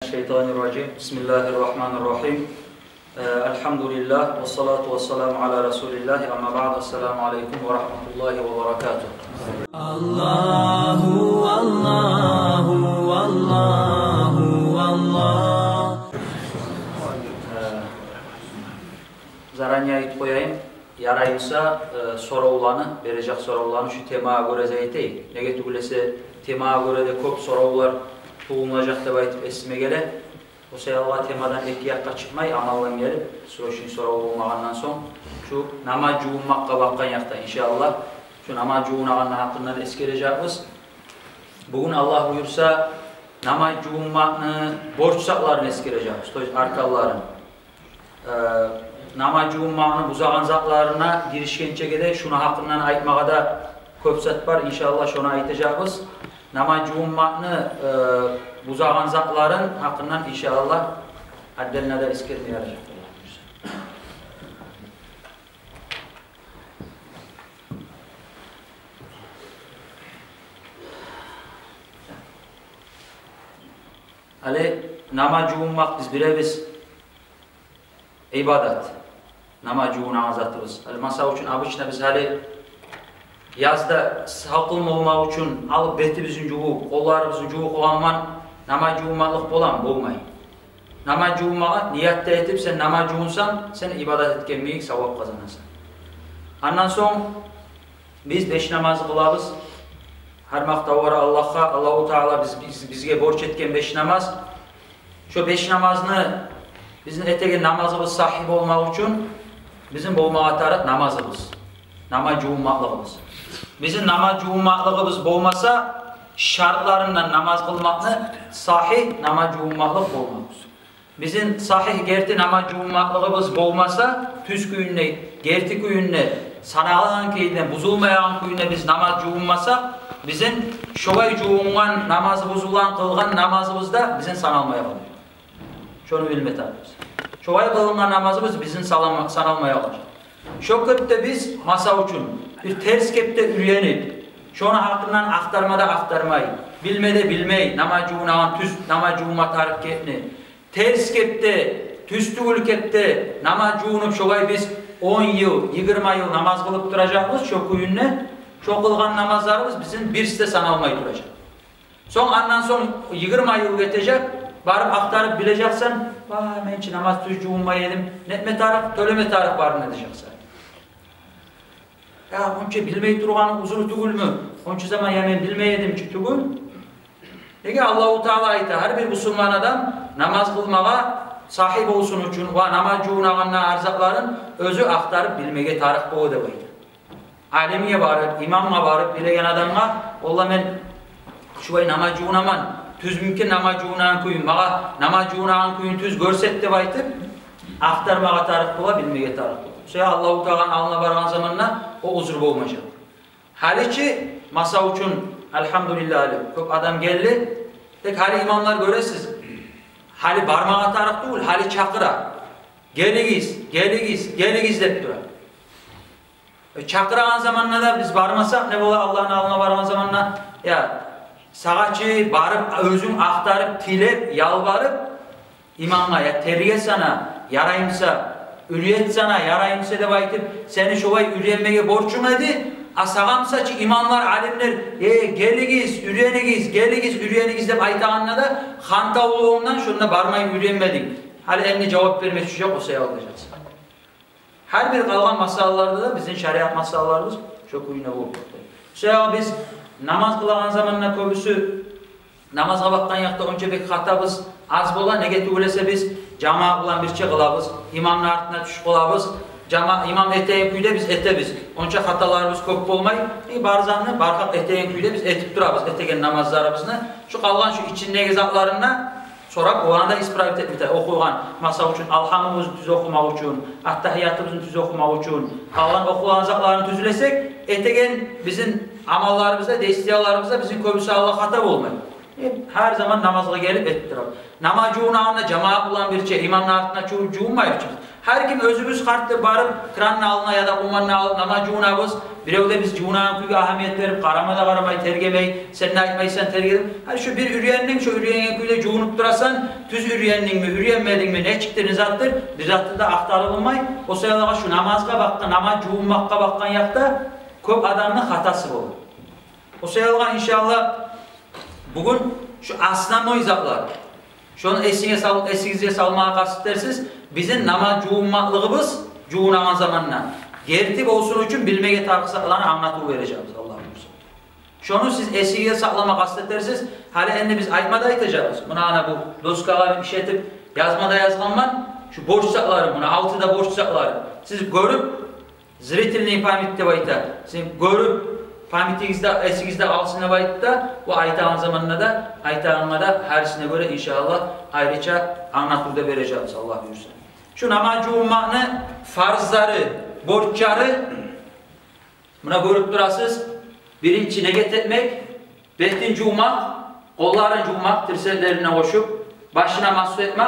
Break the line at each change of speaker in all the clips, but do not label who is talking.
Mineşşeytanirracim. Bismillahirrahmanirrahim. Elhamdülillah ve salatu ve selamu ala Resulillah. Amma ba'd. Esselamu aleyküm ve rahmetullahi ve berekatuhu.
Allahu Allahu Allahu Allah.
Zaranya aytib koyayım. Yarayımsa sorovlarını, verecek sorovlarını şu temaya göre zeyteyi. Nege tugulese temaya göre de köp sorovlar tuğulacak da aytib esime gele. O sayallah temadan iki yakka çıkmay, amallan gelip, soşun sorov olmağından son, şu namaz cuğunmakka bakkan yakta inşallah. Şu namaz cuğunağının hakkından eskereceğimiz. Bugün Allah buyursa, namaz cuğunmakını, borç saklarını eskereceğimiz, arkaların. Namaz cuğunmağını buzağın zatlarına girişkençe gede, şunu hakkından aytmağa da köp zat var, inşallah şunu aytacağımız. Namaz cuğunmağını buzağın zatların hakkından inşallah addeline de eskermeye yarayacak. Ali namaz cuğunmak biz bileviz ibadet. Namaz cuğuna zatımız. Masa için abıçına biz hali yazda salqın olmaq üçün alıp betimizin cuğu, kollarımızın cuğu olanman namaz cuğumalık olan bolmay. Namaz cuğumağa niyatta etip sen namaz cuğunsan sen ibadet etken meyik savap kazanasın. Ondan son biz 5 namazı kılabız. Her makta Allah'a, Allahu Teala bizge borç etken 5 namaz. Şu 5 namazını bizim etegen namazımız sahip olmak için bizim bolmağa taraf namazımız. Namaz cuğumaklığımız. Bizim namaz cuğumaklığımız bolmasa şartlarından namaz kılmakını sahih namaz cuğumaklık bolmaz. Bizim sahih gerti namaz cuğumaklığımız bolmasa tüz kuyunne, gerti kuyunne, sanalan keyden, buzulmayan kuyunne biz namaz cuğunmasa bizim şovay cuğungan namazı buzulan kılgan namazımızda bizim sanalmaya kalıyor. Şunu bilmet arıyoruz. Şovay kılgan namazımız bizim sanalmaya kalıyor. Şu köpte biz masa için bir ters kepte üyenip şunu hakkından aktarmada aktarmayı, bilmede bilmeyi, namacuğunağın tüz, namacuğuma tarif ketni. Ters kepte, tüstügül kepte, namacuğunup şoğay biz 10 yıl, 20 yıl namaz kılıp duracağımız şu kuyunne, şu kılgan namazlarımız bizim bir site sanalmayı duracak. Ondan sonra 20 yıl geçecek, barıp aktarıp bileceksen, ben için namaz tüzcuğuma yedim, netme tarif, töleme tarif var ne diyeceksen. Ya onca bilmeyi durğanın uzunu tügül mü? Onca zaman ya ben bilmeyedim ki tügül. Peki Allah-u Teala ayta her bir Müslüman adam namaz kılmağa sahip olsun için ve namaz cuğunağına arzakların özü aktarıp bilmeye tarih boğu da baydı. Alemiye varıp, imamma varıp bilegen adamma Allah ben şuvay namaz cuğunaman tüz mümkün namaz cuğunağın kuyun mağa namaz cuğunağın kuyun tüz görsetti baytıp aktarmağa tarih boğu bilmeye tarih boğu. Şey Allah-u Teala'nın alına vargan zamanla o uzur olmayacak. Haliçi masa için elhamdülillah çok adam geldi. Tek hali imamlar göresiz. Hali barmağa tarif değil, hali çakıra. Geligiz deyip durar. Çakırağın zamanla da biz barmasak ne bola Allah'ın alına vargan zamanla ya sağaçı barıp özün aktarıp tilep yalvarıp imamla ya teriye sana yarayımsa üriyet sana yarayımsa da baytıp seni şovay üreyenmeye borçun edi. Asağamsa ki imamlar, alimler geligiz, üreyenigiz de aytağınla da hanta oluğundan şununla barmayı üreyenmedik. Hali eline cevap vermek şu yok, o sayı alacağız. Her bir kalgan masallarda da bizim şeriat masallarımız çok uyuna bu. Sonra biz namaz kılan zamanla köbüsü namaza baktan yakta önce bir hatabız az bola ne getirülese biz cama bulan bir şey kılabız, imamın ardına düşük olabız. İmam eteğin kuyda biz etebiz. Onca hatalarımız köp olmayı, barzanlı barkak eteğin kuyda biz etip durabız, etegen namazlarımızını. Şu kalgan şu içindeki zatlarına sorak o anda ispravit etmekte. Okuyan masa için, alhamımızın tüz okumak için, attahiyatımızın tüz okumak için, kalgan okuyan zatlarını tüzülesek, etegen bizim amallarımızda, destiyalarımızda bizim köbüsü Allah hata olmayı. Her zaman namazla gelip etip durabız. Namaz cuğunağında cemaat bulan bir şey, imamın altına cuğunmayı için. Her kim özümüz kartı barıp kranın alına ya da kumanın alına nama cuğunabız. Birevde biz cuğunan kuyga ahamiyet verip karamada karamay tergemeyi, sen ne aytmaysan tergedim. Hani şu bir üreyennin şu üreyen kuyda cuğunup durasan, tüz üreyennin mi, üreyenmedin mi, ne çıktı nizattır, nizattı da aktarılmay. O sayılağa şu namazga bakkan, namaz cuğunmakka bakkan yakta köp adamın hatası olur. O sayılağa inşallah bugün şu aslan o izahlar. Şunu esinize salmaya kasıtlarsiz, bizim namaz cuğunmaklığımız cuğunaman zamanla. Gertip olsun için bilmege tarkısaklarını anlatıp vereceğiz Allah'ım. Şunu siz esinize saklama kasıtlarsiz, hala ende biz aytmada aytacağız. Buna ana bu doskaları işletip yazmada yazganman, şu borçsakları buna, altıda borçsakları. Siz görüp, zritilini pamitte bayta, siz görüp, pamitinizde, esinizde alsına baytta, bu aytağın zamanında da, aytağınmada hersine göre inşallah ayrıca anlatıp vereceğiz Allah buyursun. Şu namaz cuğunmanı, farzları, borçları, buna görüp durasız, birinci neget etmek, betin cuğmak, kolların cuğmak, tirsellerine koşup, başına mahsus etmek,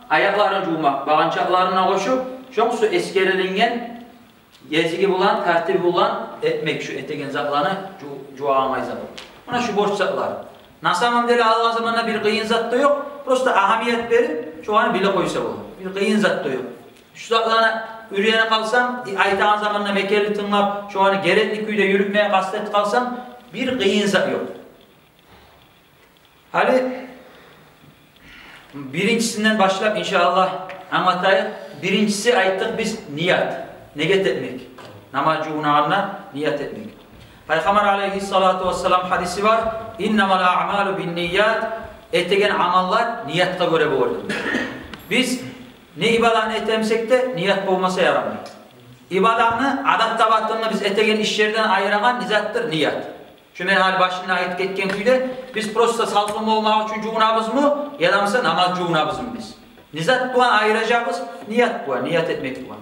ayakların cuğmak, bağınçaklarına koşup, şu eskerelingen, yezigi bulan, tertibi bulan etmek şu etegen zaklarını cuğamayız. Buna şu borç zaklar. Nasamam deli Allah'ın zamanında bir kıyın zat da yok. Prosta ahamiyet verip şu an bile koysa olur. Bir kıyın zat da yok. Şu zaklarına yürüyene kalsam, aytağın zamanında mekelli tınlap, şu an gerekli kuyda yürütmeye kastet kalsam, bir kıyın zat yok. Hali birincisinden başlayıp inşallah anlatayım. Birincisi ayttık biz niyat. Niyet etmek. Namaz cuğunağına niyet etmek. Peygamber aleyhissalatu vesselam hadisi var. İnnemel a'malu bin niyat. Etegen amallar niyatta göre olur. Biz ne ibadanı etemsek de niyat olmasa yaramıyor. İbadanı adat tabattığında biz etegen işlerden ayıran nizattır niyat. Şu merhal başına ait ketken kuyda biz prosta salkım olmak için cuğunabız mı? Ya da mesela namaz cuğunabız mı biz? Nizat bu an ayıracağımız niyat bu an. Niyat etmek bu an.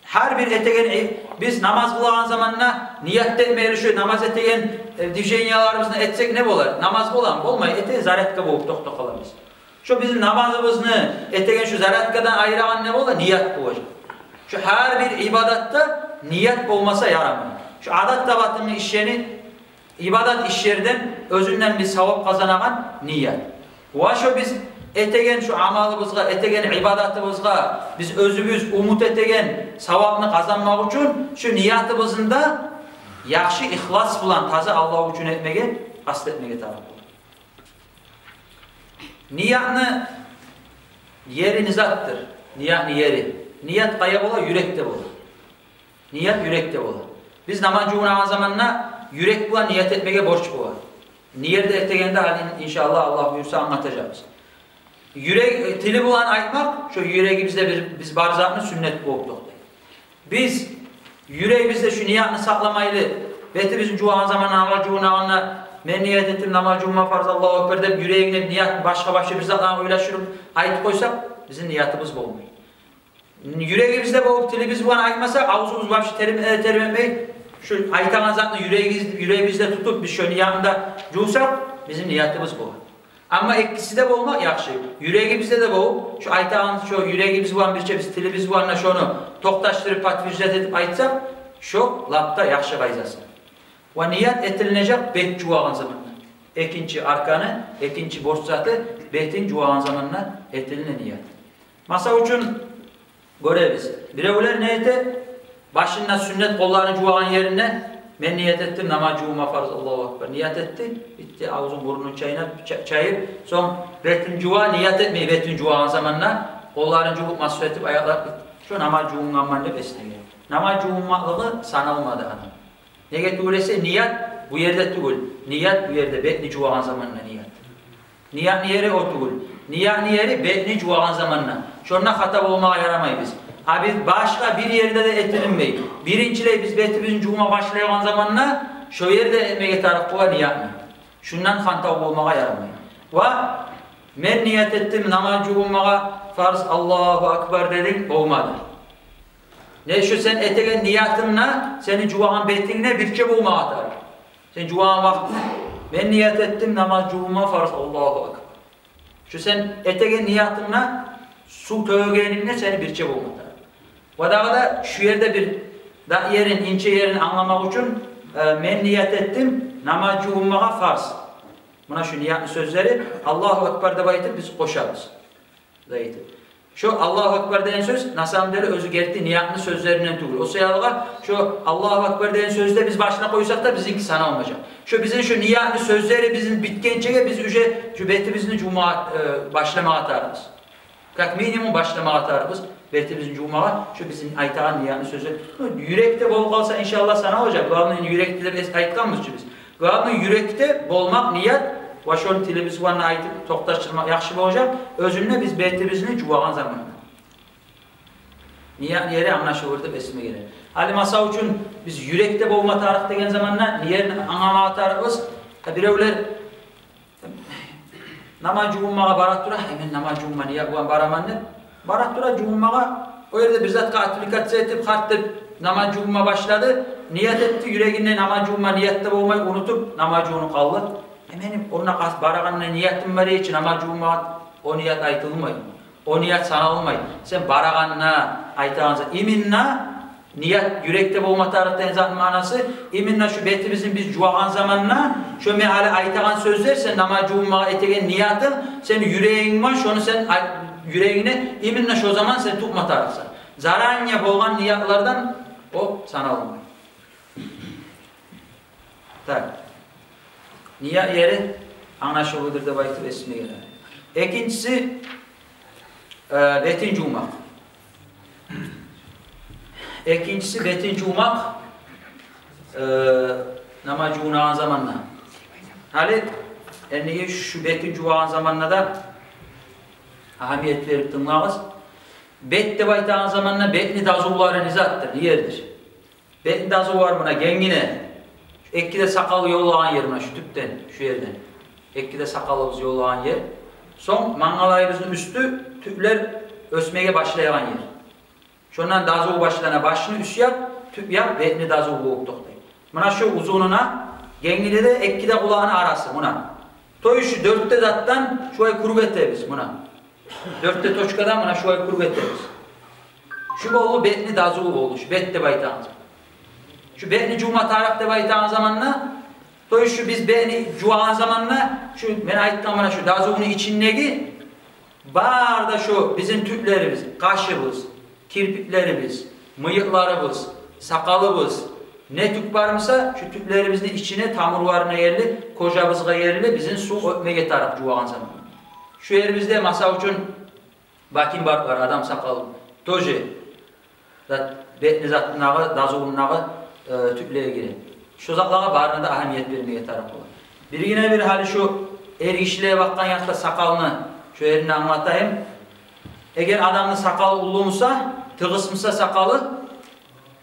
Her bir etegen biz namaz kılan zamanla niyet etmeyeli şu namaz etegen dijenyalarımızla etsek ne bolar? Namaz bolan olmay ete zaretka boğup tok kalırız. Şu bizim namazımızı etegen şu zaretkadan ayıran ne bolar? Niyet bu. Şu her bir ibadatta niyet olmasa yaramıyor. Şu adat tabatının işlerini ibadat işlerinden özünden bir sevap kazanagan niyet. Ve şu biz etegen şu amalımızga, etegen ibadatımızga biz özümüz umut etegen savabını kazanmak için şu niyatımızın da yaxşı ihlas bulan taze Allah için etmege, kastetmege taraf olur. Niyatını yeri nizattır. Niyatını yeri. Niyat kaya bola, yürekte bola. Niyat yürekte bola. Biz namaz cuğunagan zamanla yürek bulan niyet etmege borç bola. Niyerde etegende halin inşallah Allah buyursa anlatacağız. Yürek, tili bulan aytmak, şu yüreğimizde biz barzatını sünnet boğduk. Biz yüreğimizde şu niyatını saklamaylı, beti bizim cuğan zamanı namaz cuğunağına men niyet ettim namaz cuğuma farz Allahu Ekber deyip yüreğine niyat başka bir zatlarına uylaşırım ayet koysak bizim niyatımız boğmuyor. Yüreğimizde boğup tilimiz bulan aytmasak ağzımız başı terim etmeyi şu aytanan zatını yüreğimizde tutup biz şu niyatında cuğsak bizim niyatımız boğuyor. Ama etkisi de boğmak yaxşı. Yüreğimizde de boğup, şu aytağın şu yüreğimiz bulan bir şey, biz tilimiz bulanla şunu toktaştırıp patvizet edip aytsak, şu lapta yaxşı qayzasın. Ve niyat etilinecek bet cuğağın zamanla. Ekinci arkanı, ekinci borç zatı, betin cuğağın zamanla etiline niyat. Masa için göreviz. Birevler neydi? Başında sünnet kollarını cuğağın yerine ben niyet ettim namaz cuğuma farz Allahu Ekber. Niyet etti, bitti ağzın burnunu çayır. Son betin cuğa niyet etmeyi betin cuğağın zamanla kolların cuğup mahsus edip ayaklar bitti. Şu namaz cuğunganmanla beslemeyi. Namaz cuğunmaklığı sanılmadı hanım. Ne getirse niyet bu yerde değil. Niyet bu yerde betni cuğağın zamanla niyet. Niyet yeri o değil. Niyet yeri betni cuğağın zamanla. Şununla hata olmaya yaramayız biz. Abi başka bir yerde de etilinmeyi. Birinciyle biz betimizin cuğuma başlayan zamanla şu yerde etmeye taraf koya niyet mi? Şundan hata olmaya yaramayız. Ve men niyet ettim namaz cuğumaya farz Allahu Ekber dedik olmadı. Ne şu sen etegen niyetinle senin cuğağın betinle bir şey bulma atar. Sen cuğağın vaktine ben niyet ettim namaz cuğuma farz Allahu Ekber. Şu sen etegen niyetinle su tögeninle seni birçe bolmatar. Ve da şu yerde bir da yerin, ince yerini anlamak için men niyet ettim namazı ummağa farz. Buna şu niyetli sözleri Allahu Ekber de baytıp biz koşarız. Zayıtı. Şu Allahu Ekber deyen söz nasamdeli özü gerti niyetli sözlerinden tuğul. O sayılığa şu Allahu Ekber deyen sözde biz başına koysak da bizimki sana olmayacak. Şu bizim şu niyetli sözleri bizim bitkençeye biz şu betimizin cuma başlama atarız. Kak minimum başlama atarız. Betimizin cuma şu bizim aytağın niyetli sözler. Yürekte bol kalsa inşallah sana olacak. Gavının yürekte de biz aytkanmız biz. Gavının yürekte bolmak niyet ve şun tilimiz var aytıp toqtaştırmak yaxşı olacak. Özünle biz betimizin cuvağın zamanında. Niyet yeri anlaşılırdı besime gelir. Hali masa üçün biz yürekte bolma tarih degen zamanla yerini anama atarız. Birevler namaz cummağa barat dura, hemen namaz cumma niyet bu baramanne. Barat dura cummağa o yerde bir zat aplikatsiya etip karttip namaz cumma başladı. Niyet etti yüreğinde namaz cumma niyette bolmayı unutup namaz cumunu kaldı. Hemen ona kas baraganına niyetim var için namaz cumma o niyet aytılmayı. O niyet sanılmayı. Sen baraganına aytağınıza iminna niyet yürekte bolma tarihten zaten manası iminna şu betimizin biz juağan zamanına şu mehale aytağın sözler sen namaz cumma etegen niyetin sen yüreğin var şunu sen yüreğine iminna şu zaman sen tutma tarihsen. Zaranya bolgan niyetlerden o sanılmayı. Tak. Niyet yeri anlaşılıdır da baytı resmi gelir. İkincisi betin cumak. İkincisi betin cumak namaz cumağın zamanla. Hali enniye şu betin cumağın zamanla da ahamiyet verip tınlağız. Bet de baytağın zamanla betni dazuğların izattır, yerdir. Betni dazuğu var buna gengine. Ekkide sakal yollağın yer buna şu tüpten, şu yerden. Ekkide sakalımız yollağın yer. Son mangalayımızın üstü tüpler ösmeye başlayan yer. Şundan dazuğu başlarına başını üst yap, tüp yap, betni dazuğu boğuk toktayım. Buna şu uzununa, gengide de ekkide kulağını arası buna. Toyu şu dörtte zattan şu ay kurub ettiyiz buna. Dörtte toçkadan buna şu ay kurub ettiyiz. Şu bolu betni dazuğu oldu, şu bette baytağınız. Şu betni cuma tarafta baytağın zamanla, toyu şu biz betni cuağın zamanla, şu ben ayttan bana şu dazuğunun içindeki var da şu bizim tüplerimiz, kaşımız, kirpiklerimiz, mıyıklarımız, sakalımız, ne tüp varmışsa şu tüplerimizin içine tamur varına yerli, kocamızga yerli bizim su öpmeye taraf cuağın zamanla. Şu yerimizde masa için bakin var adam sakalı, toji, betni zatlınağı, dazuğunağı tüplere girer. Şu zatlığa barına da ahamiyet vermeye taraf olur. Bir yine bir hali şu erişliğe bakkan yakta sakalını şu yerini anlatayım. Eğer adamın sakalı ulumsa, tığısmısa sakalı,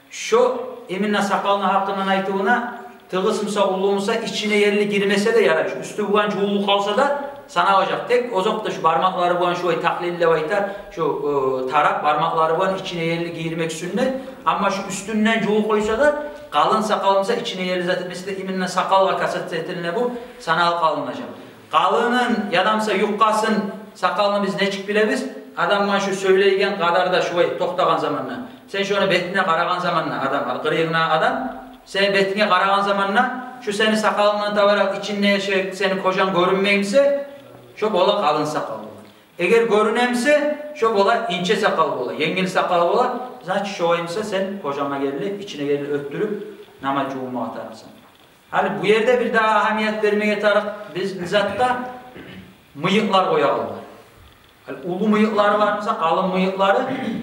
şu eminle sakalının hakkından aytığına tığısmısa ulumsa içine yerli girmese de yarar. Şu üstü buğan çoğuluk kalsa da sana olacak. Tek ozok da şu parmakları buğan şu taklille baytar, şu tarak parmakları buğan içine yerli giyirmek sünnet. Ama şu üstünden çoğul koysa da kalın sakalımsa içine yerli zaten mesela eminle sakalla kasat etiline bu sanal kalınacak. Kalının yadamsa yukkasın sakalını biz ne çık bilebiz? Adam şu söyleygen kadar da şu toktagan zamanla. Sen şu betine karagan zamanla adam, kırığına adam. Sen betine karagan zamanla şu seni sakalından tavarak içinde seni kocan görünmeyimse şu bola kalın sakal bola. Eğer görünemse şu bola ince sakal bola, yengil sakal bola. Zaten şu oyimse sen kocama geldi, içine geldi öttürüp namaz cumma atarsın. Hani bu yerde bir daha ahamiyet vermeye taraf biz zatta mıyıklar koyalım. Yani ulu mıyıkları varsa kalın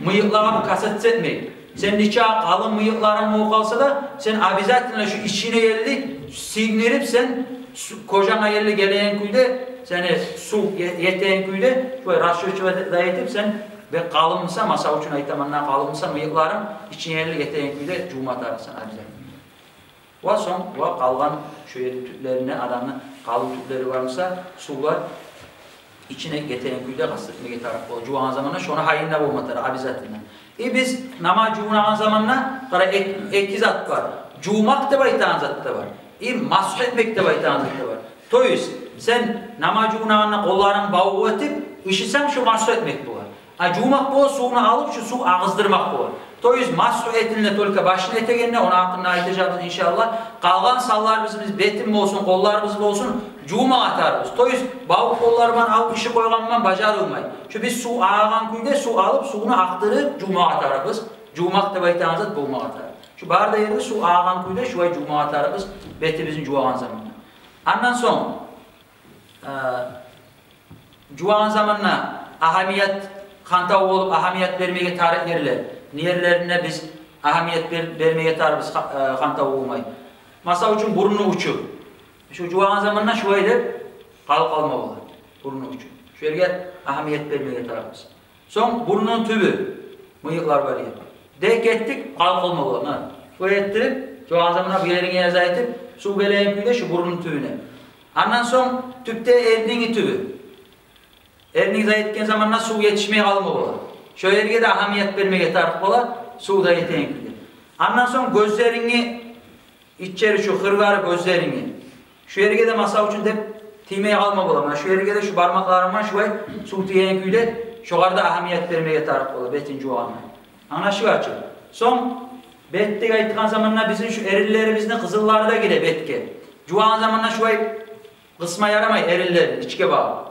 mıyıklara bu kasıt etmeyin. Sen nikah kalın mıyıkların mı kalsa da sen abizatinle şu içine yerli signirip sen kocana yerli geleyen kuyde seni su yeteyen kuyde şöyle raşyoçu ve dayetip sen ve kalınsa masa uçuna itamanına kalınsa mıyıkların içine yerli yeteyen kuyde cumat arasın abizatin. Ve son ve kalgan şu yerin tüplerine adamın kalın tüpleri varsa sular içine getiren kuyda kastetmeye taraf olur. Cuğan zamanla şuna hayinle olmaları abizatinden. Biz namaz cuğan zamanla para iki zat var. Cuğmak da baytağın zat da var. Masuh etmek de baytağın zat da var. Toyuz sen namaz cuğanla kolların bağı etip işitsem şu masuh etmek bu var. Jumak bu suyunu alıp şu su ağızdırmak bu. Toyuz masru etinle tolka başını etegenine ona hakkında aytacağız inşallah. Kalgan sallarımız biz betim olsun, kollarımız olsun cuma atarız. Toyuz balık kollarından alıp işi koyganman bacarılmay. Şu biz su ağagan kuyda su alıp suyunu aktırıp cuma atarız. Cumak da baytanızda bulma atar. Şu barda yerde su ağagan kuyda şu ay cuma atarız. Betimizin cuağan zamanı. Ondan sonra cuağan zamanına ahamiyet kanta olup ahamiyet vermeye tarihlerle niyerlerine biz ahamiyet vermeye tarihimiz kanta olmayı. Masa için burnu uçu. Şu cuağan zamanına şu ayda kalma olur. Burnu uçu. Şu yerge ahamiyet vermeye tarihimiz. Son burnun tübü. Mıyıklar var ya. Dek ettik kalma olur. Şu ettirip cuağan zamanına bir yerine yazaytıp su geleyim de şu burnun tübüne. Ondan sonra tüpte erdini tübü. Erdini zayetken zamanla su yetişmeye kalma olur. Şu yerge de ahamiyet vermeye tarif olur. Su da yeteneklidir. Ondan sonra gözlerini içeri şu hırgarı gözlerini. Şu yerge de masa için de timeye kalma olur. Şu yerge de şu parmaklarıma şu ay su yeteneklidir. Şuarda ahamiyet vermeye tarif olur. Betin cuağanı. Anlaşık açık. Son bettik aytkan zamanla bizim şu erillerimizin kızılları da gire betke. Cuağan zamanla şu ay kısma yaramay erillerin içke bağlı.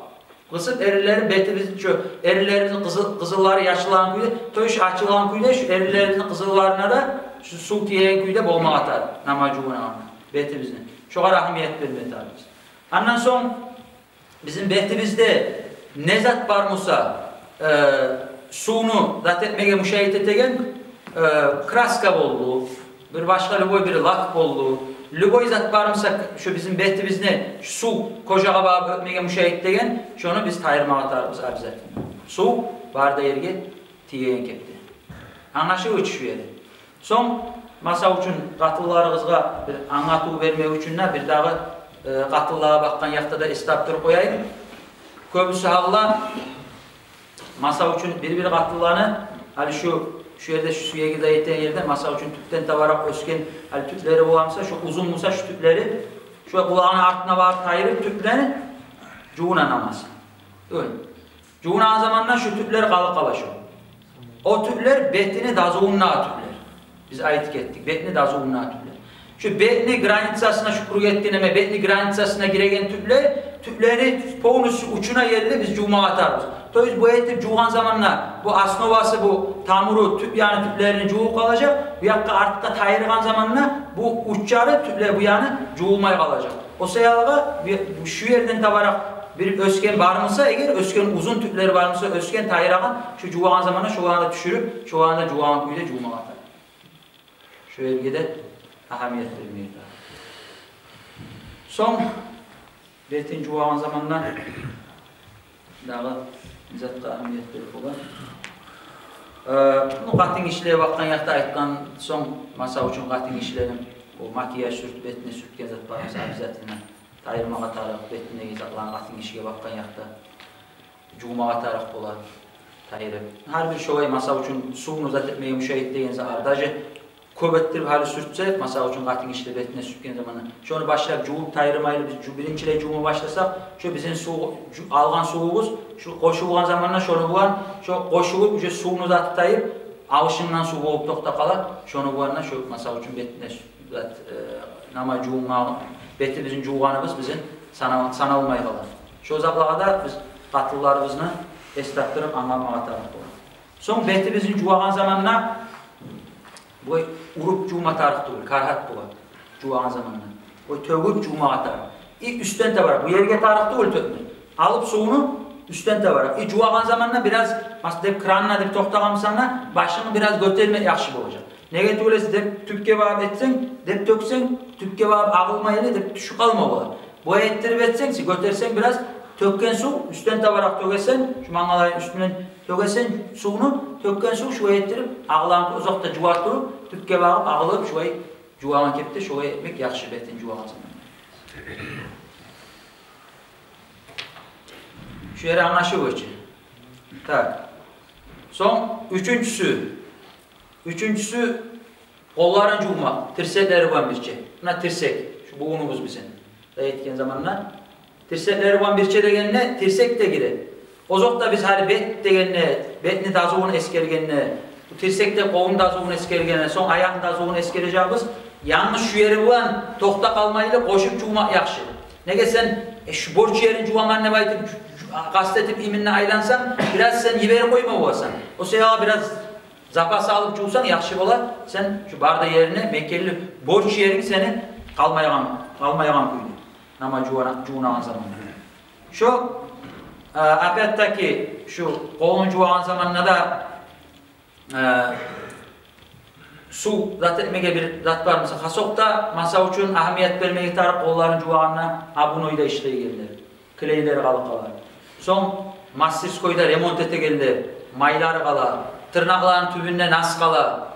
Kısıp erillerin betimizin şu erillerimizin kızılları yaşlanan kuyda toyuş açılan kuyda şu erillerimizin kızıllarına da şu su diyen kuyda bolma atar. Namacuğuna anla. Betimizin. Şu kadar ahamiyet vermeye tarifimiz. Ondan son bizim betimizde ne zat var musa suyunu zat etmeye müşahit etegen kraska boldu. Bir başka lüboy bir lak boldu. Lüboy zat varımsa şu bizim betimizde su kocağa bağıb ötmeye müşahit degen şunu biz tayırma atarız abizat. Su barda yerge tiyeyen kepti. Anlaşık uç şu yeri. Son masa üçün katıllarımızga bir anlatı vermek üçün bir dağı katıllığa bakkan yakta da istaptır koyayım. Köbüsü halla masa üçün bir katıllarını hali şu yerde şu suya gidayeten yerde masa üçün tüpten tavarak ösken hali tüpleri olamsa şu uzun musa şu tüpleri şu kulağının artına varıp tayırıp tüplerini cuğuna namaz. Öyle. Cuğuna zamanla şu tüpler kalı kalaşıyor. O tüpler betini dazuğunna tüpler. Biz ayet ettik. Betini dazuğunna tüpler. Şu betini granitsasına şu kuru ettiğine betini granitsasına giregen tüpleri poğunus uçuna yerli biz cuğuma atarız. Toyuz bu etip cuğan zamanla bu asnovası bu tamuru tüp yani tüplerini cuğu kalacak. Bu yakka artıkta tayırgan zamanla bu uçları tüpler bu yani cuğulmaya kalacak. O seyalığa şu yerden tavarak bir ösken varmasa eğer ösken uzun tüpleri varmasa ösken tayıragan şu cuğan zamanla şu anda düşürüp şu anda cuğan kuyuda cuğuma atar. Şu yergede ahamiyet vermeye son betin cuğan zamanla dağı bizatta ahamiyet verip olan. Bu katın işliğe bakkan yakta aytkan son masa üçün katın işlerin o makiyaj sürt betine sürtken zat var bizatına tayırmağa taraf betine gizatlan katın işliğe bakkan yakta cuğmağa taraf bolar tayırıp. Her bir şovay masa üçün suyunu zat etmeye müşahit deyen zahar. Dacı köbettirip hali sürtse masa üçün katın işliğe betine sürtken zamanı. Şunu başlayıp cuğup tayırmayla biz birinciyle cuğuma başlasak şu bizim algan suğumuz şu koşulgan zamanla şunu bulan şu koşulup şu suyunu zat tayıp avışından su boğup tokta kalar. Şunu bulanla şu masa üçün betine zat nama cuğuma betimizin cuğanımız bizim sanalmay kalar. Şu zaplağa da biz katıllarımızı estaktırıp anlamaya taraf olur. Son betimizin cuğan zamanla bu urup cuğma tarif olur, karhat bular. Cuğan zamanla. O tövüp cuğma atar. İlk üstten de var. Bu yerge tarif olur tökme. Alıp suyunu üstten de var. Cuğan zamanla biraz dep kranına dep toktağamsanla başını biraz götürme yaxşı olacak. Nege töylesi dep tüpke bağıb etsen, dep töksen, tüpke bağıb ağılmayla dep düşük kalma olur. Bu ettirip etsen, götürsen biraz tökken su üstten tavarak tökesen, şu mangalayın üstünden tökesen suyunu, tökken su şu ettirip ağılan uzakta cuvat durup, tüpke bağıb ağılıp şu cuğan kepti, şu etmek yaxşı betin cuğan zamanla. Şu yere anlaşılıyor için. Tak. Son üçüncüsü kolların cuğma, tirsekleri var birçe. Buna tirsek, şu buğunumuz bizim. Da etken zamanla. Tirsekleri var birçe degen ne? Tirsek de girer. Ozokta biz hali bet degenne, betni dazuğunu eskergenne, tirsekte qoğun dazuğunu eskergenne, son ayağın dazuğunu eskereceğimiz yanlış şu yeri bulan tokta kalmayla koşup juğmak yakşı. Nege sen şu borç yerin juğaman ne baytip kastetip iminle aylansan biraz sen yiberi koyma olasan. O seyaha biraz zapas alıp juğsan yakşı ola. Sen şu barda yerine Mekkeli borç yerin seni kalmayan kuydu. Nama juğunan zaman. Şu apettaki şu kolun juğan zamanında da su zat etmege bir zat var mısa? Hasokta masa üçün ahamiyet vermeye tarıp kolların juğanına abunoyda işleyi geldi. Kleyleri kalıkalar. Son Massiskoyda remont ete geldi. Maylar kala, tırnakların tübünde nas kala.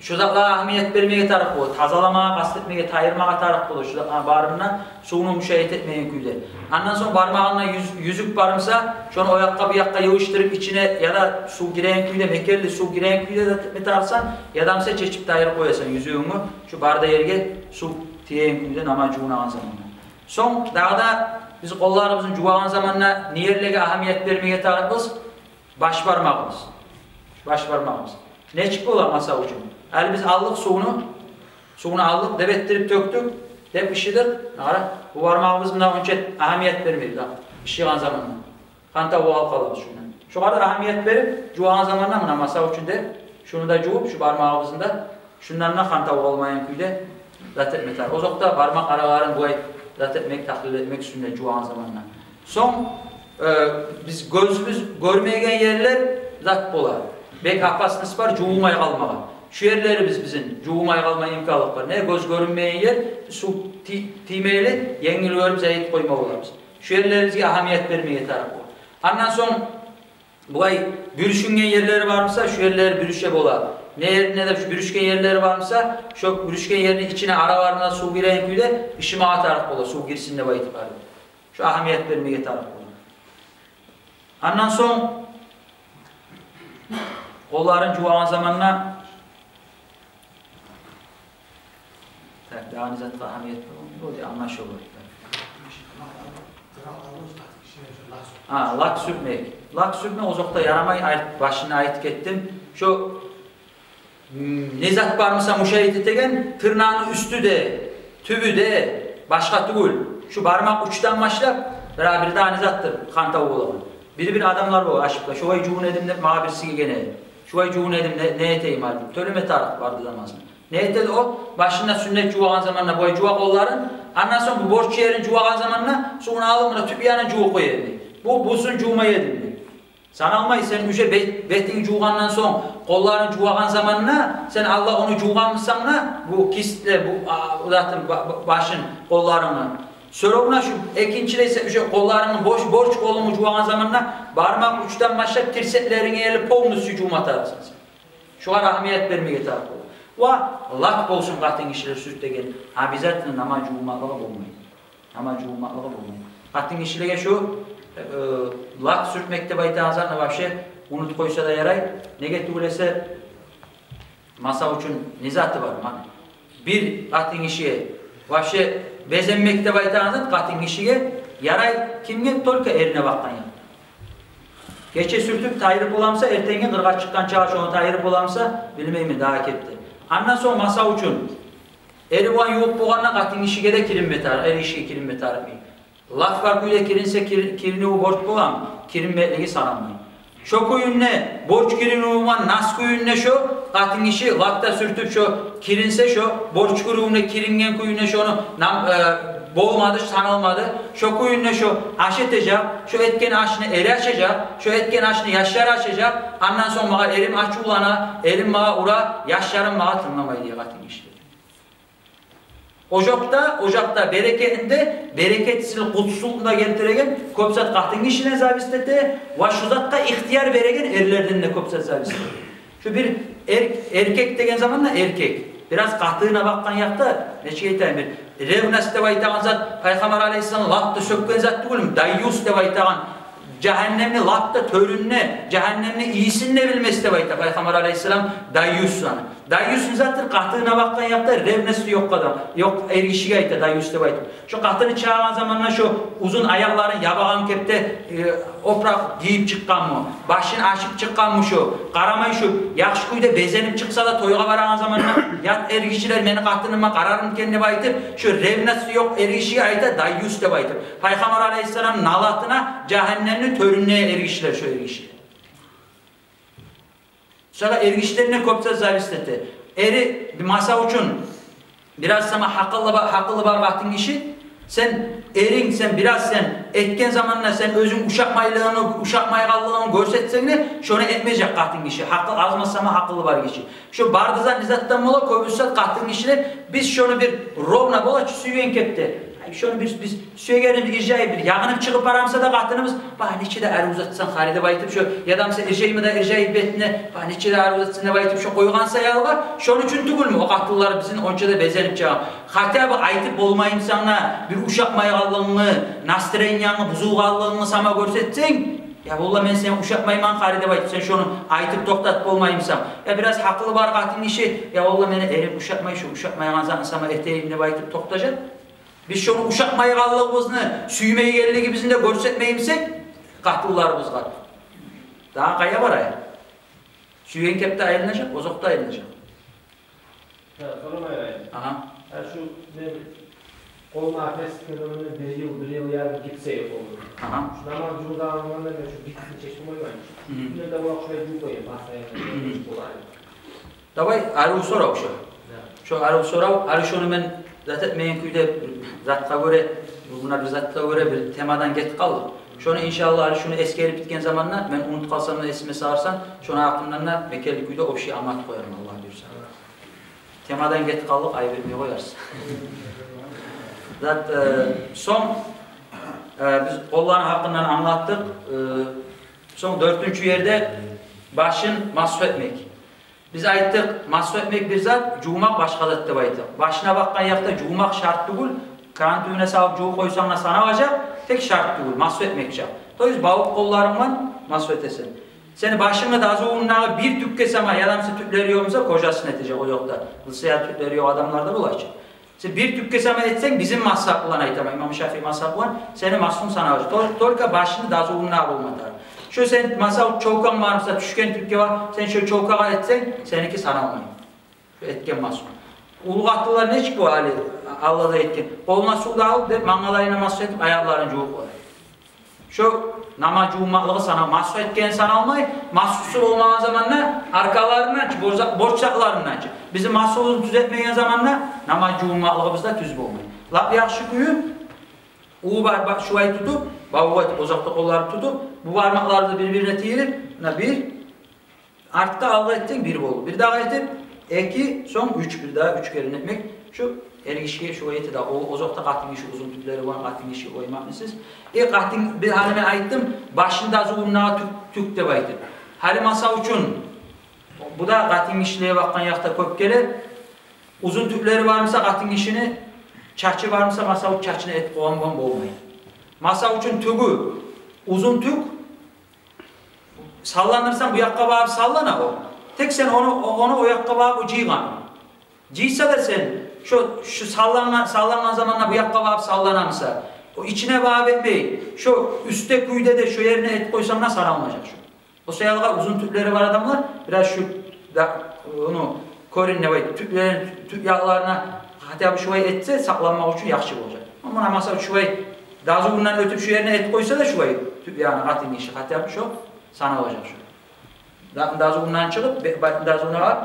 Şuzaklara ahamiyet vermeye tarıp bu. Tazalamaya, kastetmeye, tayırmaya tarıp bu. Şuzaklara barımına suğunu müşahit etmeyen küyde. Ondan sonra parmağına yüzük barımsa, şunu o yakka bir yakka yığıştırıp içine ya da su giren küyde, Mekkeli su giren küyde de metarsan ya da mse çeçip tayır koyasan yüzüğünü şu barda yerge su tiyen küyde nama juğunan zamanına. Son dağda biz kollarımızın juğunan zamanına niyerlege ahamiyet vermeye tarıpız baş parmağımız. Baş parmağımız. Ne çıktı olan masa ucunu? Yani biz aldık suğunu aldık, debettirip döktük, hep işidir. Bu parmağımız bundan önce ahamiyet vermeydi. İşiğen zamanına. Kanta bu halkalamız şundan. Şu kadar ahamiyet verip, juğan zamanına mı masa ucunda, şunu da juğup, şu parmağımızın da, şundan da kanta olmayan küyde zat etmek. O zokta parmak araların bu ay zat etmek, tahlil etmek sünnet juğan zamanına. Son, biz gözümüz görmeyen yerler zat bolar. Bek apasınız var, juğumaya kalmağa. Şu yerleri bizim juğumaya kalma imkanlık var. Ne göz görünmeyen yer, su timeyli, yengil görüp zayıf koyma olarız. Şu yerlerimizge ahamiyet vermeye taraf o. Ondan son, bu ay bürüşüngen yerleri varsa şu yerleri bürüşe bola. Ne de şu bürüşken yerleri varsa şu bürüşken yerinin içine ara varına su giren küyde işime taraf bola. Su girsin de bayit var. Şu ahamiyet vermeye taraf bola. Ondan son, kolların juğan zamanına daha nizat ahamiyet o diye anlaşılır. Lak sürmek. Lak sürme ozokta yaramayı başına ait ettim. Şu nizat var mısa müşahit etegen tırnağının üstü de, tübü de başka tügül. Şu parmak uçtan başlap bir daha nizattır kanta oğlan. Bir adamlar bu aşıkla. Şu ay juğun edimde mağa birisi gene. Şu ay juğun edimde ne eteyim halbuki. Tölüme taraf vardı namazın. Ne etti o? Başında sünnet juğan zamanına boy juğa kolların. Ondan sonra bu borç yerin juğan zamanına sonra alımına tübyanın juğu koyardı. Bu bulsun juğma yedimdi. Sen almayı sen üçe betin juğandan son kolların juğan zamanına sen Allah onu juğanmışsanla bu kistle bu zaten başın kollarını Soruna şu ekinçileyse üçe kollarının borç kolumu juğan zamanına parmak uçtan başlayıp tirseklerini yerli povunu sücum atarsın. Şu an ahamiyet vermeye taraf olur. Va lak bolsun katın işleri sürttegen abizatın nama juğumaklığı olmayın. Nama juğumaklığı olmayın. Katın işleri şu lak sürtmekte bayta hazırına vapşe unut koysa da yaray. Nege tuğlese masa uçun nizatı var. Bir katın işi vapşe bezenmekte bayta hazır katın işi yaray kimge tolka erine baktan yaptı. Geçe sürtüp tayırıp olamsa ertenge kırga çıkkan çağış onu tayırıp olamsa bilmeyimi daha kepti. Ondan sonra masa uçun eri van yoğup boğanla katın işi de kirin betar, eri işi kirin betar mi? Lak var kuyla kirinse kirini u borç boğam, kirin betliği sanammayın. Şu kuyunne, borç kirini uman, nas kuyunne şu, katın işi lakta sürtüp şu kirinse şu, borç kuyunne kiringen kuyunne şu onu boğmadı, sanılmadı. Şu kuyunne şu aşetecek, şu etken aşını eri açacak, şu etken aşını yaşlar açacak. Ondan sonra bana elim aç ulana, elim bana ura, yaşlarım bana tınlamayı diye katın işi. Ocakta bereketinde bereketsil kutsulunda getiregen köpsat katın işine zavistete ve şu zatta ihtiyar beregen erlerden de köpsat zavistete. Şu bir erkek degen zamanla erkek. Biraz kahtığına bakkan yakta neçe etayım bir revnas deva itağın zat Peygamber Aleyhisselam lattı sökken zat değilim dayyus deva itağın cehennemli lattı törünne cehennemli iyisinle bilmesi deva itağın Peygamber Aleyhisselam dayyus sana Dayyus zaten qahtığına bakkan yaptı, revnesi yok adam. Yok ergişiğe aytı, dayyus dep aytı. Şu qahtını çağıran zamanla şu uzun ayakların yabağın kepte oprak giyip çıkkan mı? Başını açıp çıkkan mı şu? Qaramay şu yaxşı kuyda bezenip çıksa da toyga baragan zamanla yat ergişiler meni qahtınıma qararım ken dep aytır. Şu revnesi yok ergişiğe aytı, dayyus dep aytır. Peygamber Aleyhisselam nalatına cehennemni törünne ergişiler şu ergişiler. Sonra ergişlerine kopsa zavisteti. Eri masa üçün biraz sana hakıllı bar vaxtın kişi. Sen erin sen biraz sen etken zamanla sen özün uşakmaylığını, uşakmaygallığını görsetsen de şunu etmeyecek qahtın kişi. Hakkı azmasama hakıllı bar kişi. Şu bardızan nizattan bola köbüsat qahtın kişiler biz şunu bir rovna bola süyün kepti. Şunu biz söyleyelim ircayı bir yağınıp çıkıp aramsa da qahtınımız bana içi de er uzatsan halide baytıp şu yadamsa ircayı mı da ircayı betine bana içi de er uzatsın da baytıp şu koygansa yalga şunun için tügül mü o qahtlılar bizim onca da bezenip çağım hatta bu aytıp olmayayım sana bir uşak maygallığını nastrenyanı buzuğallığını sana görsetsen ya vallahi ben sen uşak mayman halide baytıp sen şunu aytıp toktatıp olmayımsam ya biraz haklı var qahtın işi ya vallahi beni erip uşak may şu uşak maygan sana eteğimle baytıp toktacak. Biz şunu uşak maygallığımızını süymeyi geldiği bizim de görsetmeyimsek qahtlılarımız var. Daha kaya var ya. Süyen kepte ayrılacak, ozokta ayrılacak.
Ha, sonra ayrılacak.
Aha.
Şu kolun afet kırılımını bir yıl yarın gitse olur.
Aha.
Şu namaz cumhurbaşkanlığında şu bitki çeşme koymaymış. Bunları da bu akşam gün koyayım.
Davay arı sorav şu. Şu arı sorav, arı şunu ben zaten menküde zatta göre bunlar bir zatta göre bir temadan get kaldı. Şunu inşallah şunu eskerip bitken zamanla ben unut kalsam da esime sağarsan şunu aklımdan da mekelli kuyda o şey anlat koyarım Allah diyorsa. Temadan get kaldık ay vermeye koyarsın. Zat son biz Allah'ın hakkından anlattık. Son 4. yerde başın masuf etmek. Biz ayttık, masuf etmek bir zat, cuğumak başka zat dep ayttık. Başına bakkan yakta cuğumak şart değil, kran tüyüne salıp cuğu koysan sana olacak, tek şart değil, masuf etmek şart. Dolayısıyla bağıp kollarınla masuf etesin. Seni başını da azuğunluğa bir tükke sama, yadamsı tüpleri yoksa kocasını etecek o yokta. Lısıya tüpleri yok adamlarda bulaşacak. Sen bir tükke sama etsen bizim masraf olan aytama, İmam Şafii masraf olan, seni masum sana olacak. Dolayısıyla başını da azuğunluğa olmadı. Şu sen masal çoğukan varsa düşken tükke var, sen şöyle çoğukağa etsen, seninki sana olmayın. Şu etken masum. Ulugatlılar ne çık bu hali? Allah'da etken. Koluna su da alıp, mangalarına masum edip ayaklarını çoğuk var. Şu nama cuğumaklığı sana masum etken sana olmayın. Masumsuz olmayan zamanla arkalarından çık, borçaklarından çık. Bizim masumumuzu düzeltmeyen zamanla nama cuğumaklığımızda tüzüp olmayın. Lap yakşı kuyu, uğu var şu ay tutup, bavuğu uzakta kolları tutup, bu parmakları da birbirine tiyilir. Bir, artık da Allah ettin bir olur. Bir daha etip, iki, son üç, bir daha üç kere etmek. Şu ergişiye şu ayeti da, o uzakta katin işi uzun tüpleri var, katin işi oymamışsınız. Katin bir halime aittim, başında zuğunluğa tük de baytır. Hali masa üçün, bu da katin işliğe bakkan yakta köp gelir. Uzun tüpleri varmışsa katin işini, çarçı varmışsa masa üç çarçına et koğan bomba olmayın. Masa üçün tügü, uzun tük, sallanırsan bu yakkabı sallana o. Tek sen onu o yakkabı cıygan. Cıysa da sen şu sallanan zamanla bu yakkabı sallanamsa, o içine bağ etmeyi, şu üstte kuyuda de şu yerine et koysam nasıl sarılmayacak şu. O sayalga uzun tüpleri var adamlar, biraz şu da onu korinne bay tüp yağlarına hatta şu ay etse saklanmak için yaxşı olacak. Ama mesela şu ay dazığından ötüp şu yerine et koysa da şu ay tüp yağını atın işi hatta şu sana olacak şu. Dazığından çıkıp dazığına var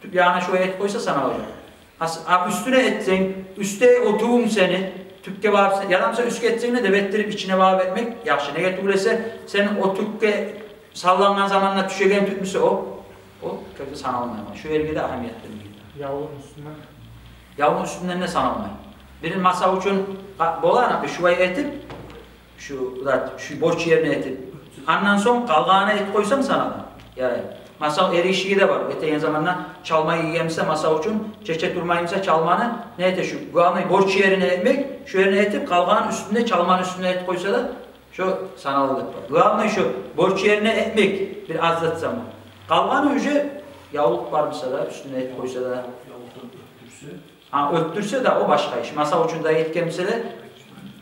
tüp yağına şu ay et koysa sana olacak. Üstüne etsen, üstte otuğum seni tüpke varsa yadamsa üstke etsenle de bettirip içine bağ etmek yaxşı. Ne getirülese senin o tüpke sallangan zamanla düşegen tüpmüse o kötü sana olmayın. Şu vergide ahemiyetli.
Yavun üstünden.
Yavun üstünden ne sana olmayın. Birin masa üçün bolan şu ay etip şu borç yerine etip ondan son kalğana et koysam sana da. Yani masa erişiği de var. Eteyen zamanla çalmayı yiyemişse masa üçün çeçe durmayımsa çalmanı ne ete şu borç yerine etmek şu yerine etip kalğanın üstünde çalmanın üstüne et koysa da şu sanalılık var. Gıamı şu borç yerine etmek bir azlet zaman. Kalğanı önce yavuk var mesela üstüne et koysa da. Ha, öttürse de o başka iş. Masa ucunda etken mesela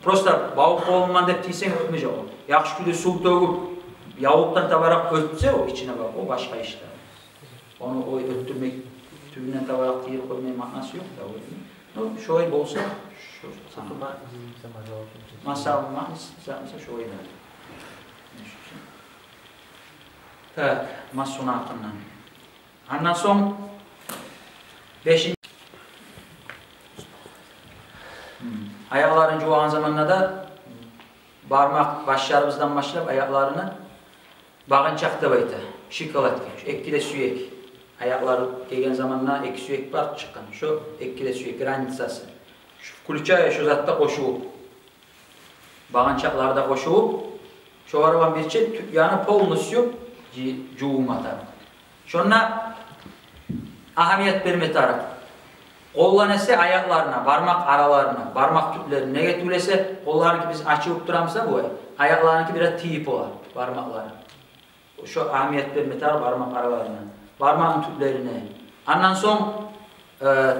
prosta balık olman dep deysen ötmeyecek o. Yaxşı güde su dögüp yavuktan tabarak ötse o içine bak o başka işte. Onu o öttürmek tübünden tabarak diye koymaya manası yok da o. Şöyle olsa şu tamam. Masa olmaz şöyle. Evet, masona hakkında. Ondan sonra 5. Ayakların juğan zamanında da parmak başlarımızdan başlayıp ayaklarını bağınçakta bayta. Şikolat gibi. Ekkile süyek. Ayakları gelen zamanla ek süyek var çıkan. Şu ekkile süyek granitsası. Şu kulçaya şu zatta koşuğu. Bağınçaklarda koşuğu. Şu araban bir çet yani polnusyu juğumata. Şuna ahamiyet verme taraf. Kollanese ayaklarına, parmak aralarına, parmak tüplerine getülese kollarınki biz açıp duramsa bu ayaklarınki biraz tiyip olar parmakları. Şu ahamiyet verme taraf parmak aralarına, parmağın tüplerine. Ondan son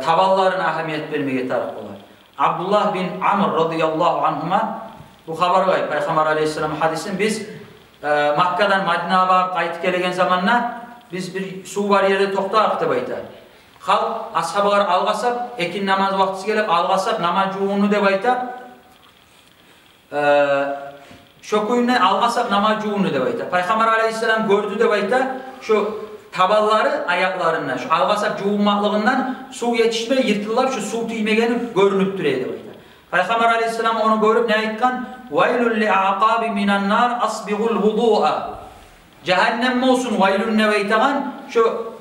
tavallarına ahamiyet vermeye taraf olar. Abdullah bin Amr radıyallahu anhuma bu haber var. Peygamber aleyhisselam hadisin biz Makka'dan Medine'ye varıp kayıt gelegen zamanla biz bir su var yerde toxtaq bayta. Xalq ashabalar alğasab ekin namaz vaqtisi kelib alğasab namaz juğunu deb ayta. Şokuyundan alğasab namaz juğunu deb ayta. Peygamber aleyhisselam gördü deb ayta. Şu tabalları ayaklarından, şu alğasab juğunmaqlığından su yetişmey yırtılab şu su tiymegeni görünüp durey deb ayta. Peygamber aleyhisselam onu görüp ne aytkan? Vaylul li'aqabi minan nar asbighul wudu'a. Cehennem olsun vaylun ne aytgan? Şu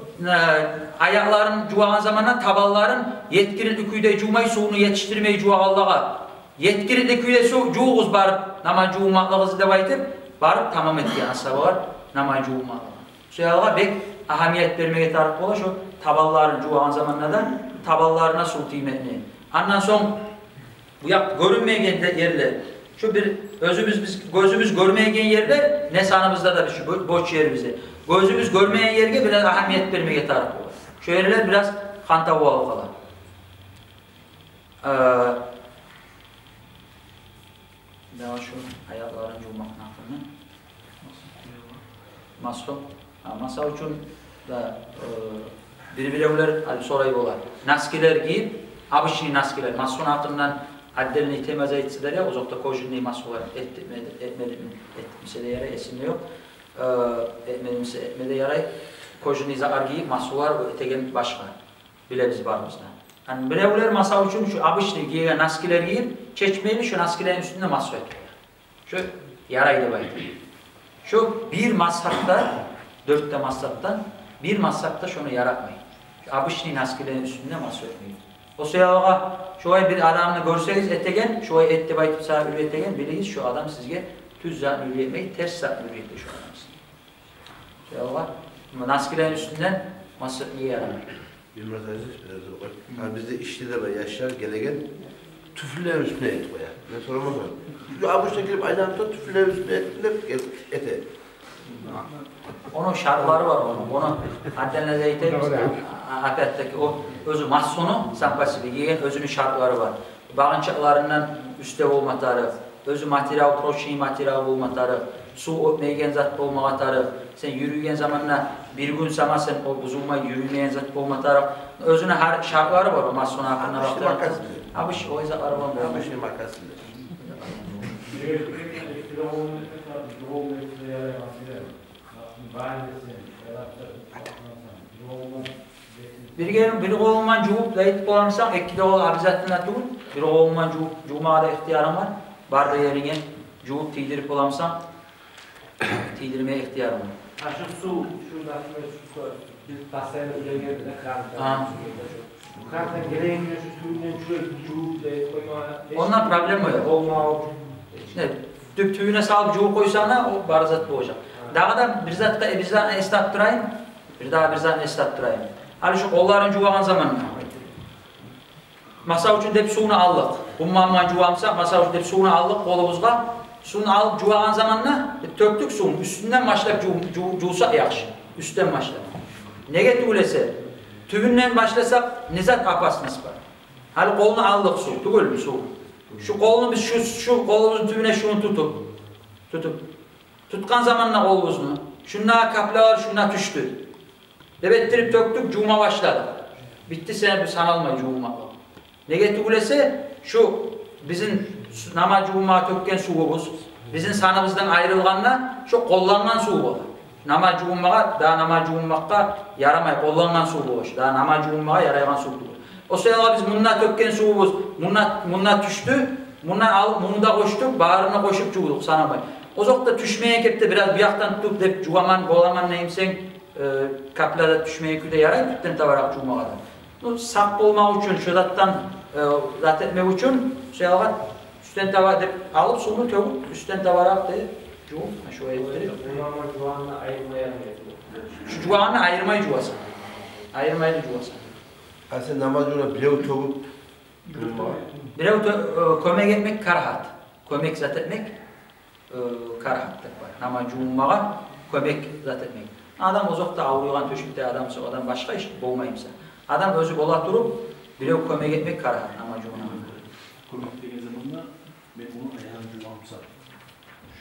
ayakların juğan zamanla tabalların yetkiliüküyde juğmay suunu yetiştirmeyi juğa Allah'a. Yetkiliüküyde su juğuz barıp nama juğmaqlığızı deb aytıp barıp tamam etken ashabalar nama juğmaqlığı. Şu Allah'a bek ahamiyet vermeye tarif ola şu tabalların juğan zamanla taballarına su tiymetini. Ondan son bu yap görünmeyen yerler. Şu bir özümüz gözümüz görmeyen yerler ne sanımızda da şu boş yer bize. Gözümüz görmeyen yerge biraz ahamiyet vermeye taraf olur. Şu yerler biraz kantavualı kalar. Daha şu ayakların juğmak nakını. Masa için da birbirevler sorayı olar. Naskiler giyip, abişi naskiler. Mason hakkından addelini itemeze etsiler ya, uzakta kojunni masolar etmese de yere esimde yok. Etmede yaray kojunni zaar giyip masolar etegen başka. Bile biz barımızda. Yani birevler masa için şu abişli giyen naskiler giyip, çeçmeyli şu naskilerin üstünde maso etkiler. Şu yaraydı baydı. Şu bir mazhapta, 4 mazhaptan bir mazhapta şunu yaratmayın. Abişli naskilerin üstünde maso etmeyin. O seyahaga şu ay bir adamını görseniz etegen, şu ay ette baytıp sahibi etegen biliyiz şu adam sizge tüz zat üreyetmeyi ters zat üreyette şu adam size. Seyahaga naskilerin üstünden maso iyi yaramayın.
Bir mesajı biraz bizde işte de yaşlar gelegen tüfürler üstüne et koya. Ne soramam ben. Şu abuşta gelip aynı anda tüfürler üstüne ettiler ete.
Onun şartları var onun. Onu antenle zeytin hakikattaki o özü masonu sampası giyen özünün şartları var. Bağınçaklarından üstte olmatarı, özü material, proşi material olmatarı, su ötmeygen zat olmatarı, sen yürüyen zamanla bir gün samasın o buzulma yürümeyen zat olmatarı, özünün her şartları var o mason hakkında baktar. Abış o izakları var.
Abışın makasında.
Bir olman juğup layık olansan ekide ol abizatına tuğul. Bir olman juğumada ihtiyarın var. Barda yerine juğup tiydirip olamsan tiydirmeye ihtiyarın var.
Ha şu su, şurada bir tasayla üreyen de krantan. Krantan gereğince şu suyundan şuraya juğup layık koyma.
Ondan problem yok.
Olma o.
Tüp tüyüne salıp juğu koysana o barzat boğacak. Daha da bir zatta bir zat esnaf durayım. Bir daha bir zat esnaf durayım. Hali şu kolların juğan zamanla. Masa üçün dep suyunu aldık. Ummanman juğamsa masa üçün dep suyunu aldık kolumuzga. Suyunu alıp juğan zamanla töktük suyunu. Üstünden başlayıp juğsa yaxşı. Üstten başlayıp. Nege tügülese, tübünden başlasak nizat apasınız var. Hali kolunu aldık su, tügül mü su? Şu kolunu biz şu kolumuzun tübüne şunu tutup. Tutkan zamanla kolumuzunu, şunlar kaplar, şunlar düştü. Debettirip döktük, cuma başladı. Bitti sen sanalmayı cuma. Nege tügülese, şu bizim nama cuma tökken suğumuz, bizim sanımızdan ayrılganla şu kollangan suğu olur. Nama cumağa, daha nama cumağa yaramay, kollangan suğu olur. Daha nama cumağa yarayan suğu olur. O sırada biz bununla tökken suğumuz, bununla düştü, bunu da koştuk, bağrına koşup cuğuduk sanamay. O zaman düşmeye kepte biraz bir yaktan tutup deyip cugaman, kolaman neyimsen kaplarda düşmeye küde yarayıp bitten tavarak cumağa da. Sak olmak için, şudattan zat etmek için şeyalat üstten tava deyip alıp suyunu töküp üstten tavarak deyip cuğum, şöyle ettirip.
Cuğanla ayırmaya
Şu cuğanla ayırmayı cuğasa. Ayırmayı cuğasa.
Sen namazına bilev töküp
Bilev kömek etmek karahat. Kömek zat etmek karahatlık var. Nama cuğumağa kömek zat etmek. Adam uzakta ağrıyan töşükte adamsa, adam başka iş olmayımsa. Adam özü ola durup bilev kömek etmek karahat nama cuğumağa.
Kömek dediğin zamanla ben onu ayağını cümamsa.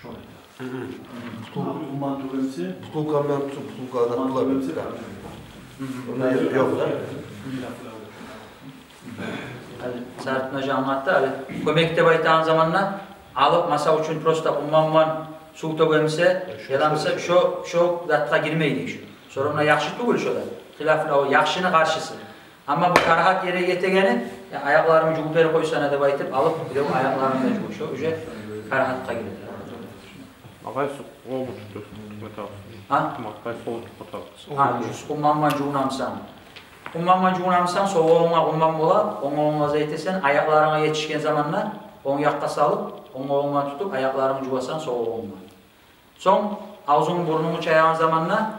Şöyle. Umman tübemsi.
Putulkandan tutup putulkandan tutulabilir. Onlar yok da.
Sertme anlattı. Kömekte baytağın zamanla alıp masa için prosta ummanman suğda gömse, yalamsa şu datta girmeydi şu. Sonra ona yakşı değil şurada. Hilafla o yakşının karşısı. Ama bu karahat yere getegeni ayaklarımı cuberi koysana da baytıp alıp biliyorum ayaklarımı da şu ücret karahatta girer.
Avay sol tutuyorsun.
Ha?
Avay sol tutuyorsun.
Ha, ummanman cuğunamsan. Ummanman cuğunamsan soğuğuna umman bola, onu zeytesen ayaklarına yetişken zamanla onu yakka salıp, onu tutup ayaklarını cuvasan soğuğuna. Son ağzını burnunu çayağın zamanla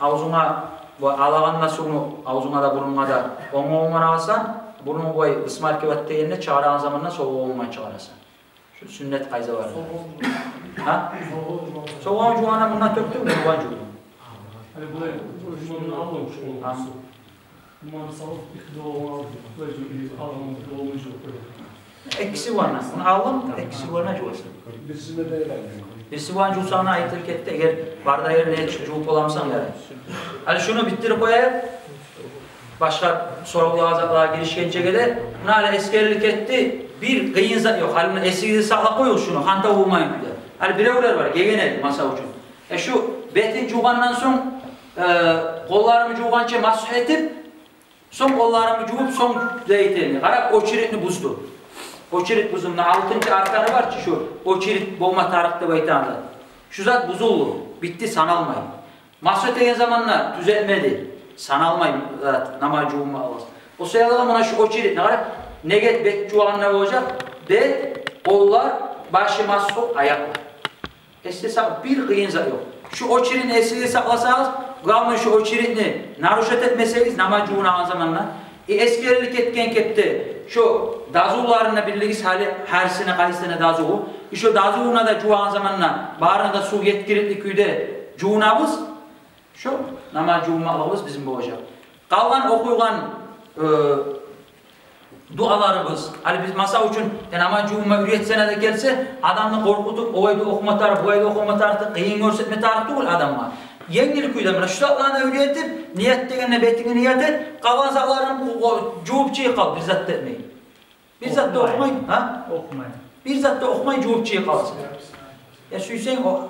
ağzına alağanla suyunu ağzına da burnuna da onu alsan burnunu boy ısmar kivatte yerine çağırağın zamanla soğuğuna çağırasın. Şu sünnet kayza var. Ha? Soğuğun cuğana bundan töktüm mü? Soğuğun cuğuna.
Hani buraya ucundan almamış olması. Umman salıp bir doğum aldı. Böylece bir alanın doğumucu böyle.
Eksi varna. Bunu aldım, eksi varna cuğasın.
Birisinde de öyle.
Birisi van cuğsana ayıtır kette eğer barda yerine cuğup olamsan yani. Hani şunu bittirip koyayım. Başka sorumlu azaplara girişkence gede. Bunu hala eskerlik etti. Bir kıyın zat yok. Halinin eskiyi sakla koyuyor şunu. Hanta vurmayın bir de. Hani birevler var. Gegenel masa ucun. Şu betin cuğandan son kollarımı cuğança mahsus etip son kollarımı cuğup son zeytini. Karak o çiritini buzdu. O çirit buzunun altıncı arkanı var ki şu. O çirit boğma tarıkta baytağında. Şu zat buzullu. Bitti sanalmayın. Mahsus eten zamanla düzelmedi. Sanalmayın zat. Nama cuğuma alasın. O sayıda bana şu o çirit ne kadar? Ne get bet cuğan ne olacak? Bet, kollar, başı mahsus ayaklar. Esnesa bir kıyın zat yok. Şu o çirin esiri saklasanız, gavmın şu o çirini naruşet etmeseniz nama cuğuna zamanla. Eskerilik etken kepte şu dazullarına birlikte hali hersine kaysine dazu. Şu dazuğuna da cuğan zamanla bağrında su yetkiritli küyde cuğunabız. Şu nama cuğunabız bizim bu hocam. Kalgan okuygan dualarımız, hani biz masa için nama cuğuma üretsene de gelse adamı korkutup o ayda okuma tarafı, bu ayda okuma tarafı, kıyın görsetme tarafı değil adamlar. Yengilik uydamına şu tatlarına üretip, niyet degene betini niyet et, kalan zatlarını cuğupçıya kal, bir zat etmeyin. Bir zat da okumayın, ha?
Okumayın.
Bir zat da okumayın, cuğupçıya kalsın. Ya şu Hüseyin o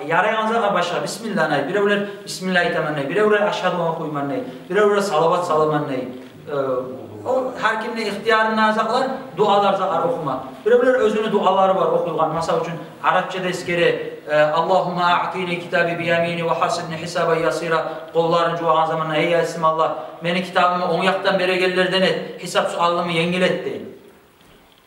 yarayan zaka başlar, Bismillah, birevler Bismillah'ı temenney, birevler aşhadu ve kuymaney, birevler salavat salamaney. O her kimle ihtiyarın nazaklar, dualar zakar okuma. Birevler özünü duaları var okuyulgan. Mesela için Arapçada eskeri Allahümme a'tini kitabı biyamini ve hasibni hisaba yasira kolların cuağan zamanına ey isim Allah beni kitabımı on yaktan beri gelirlerden et hesap sualımı yengil etti.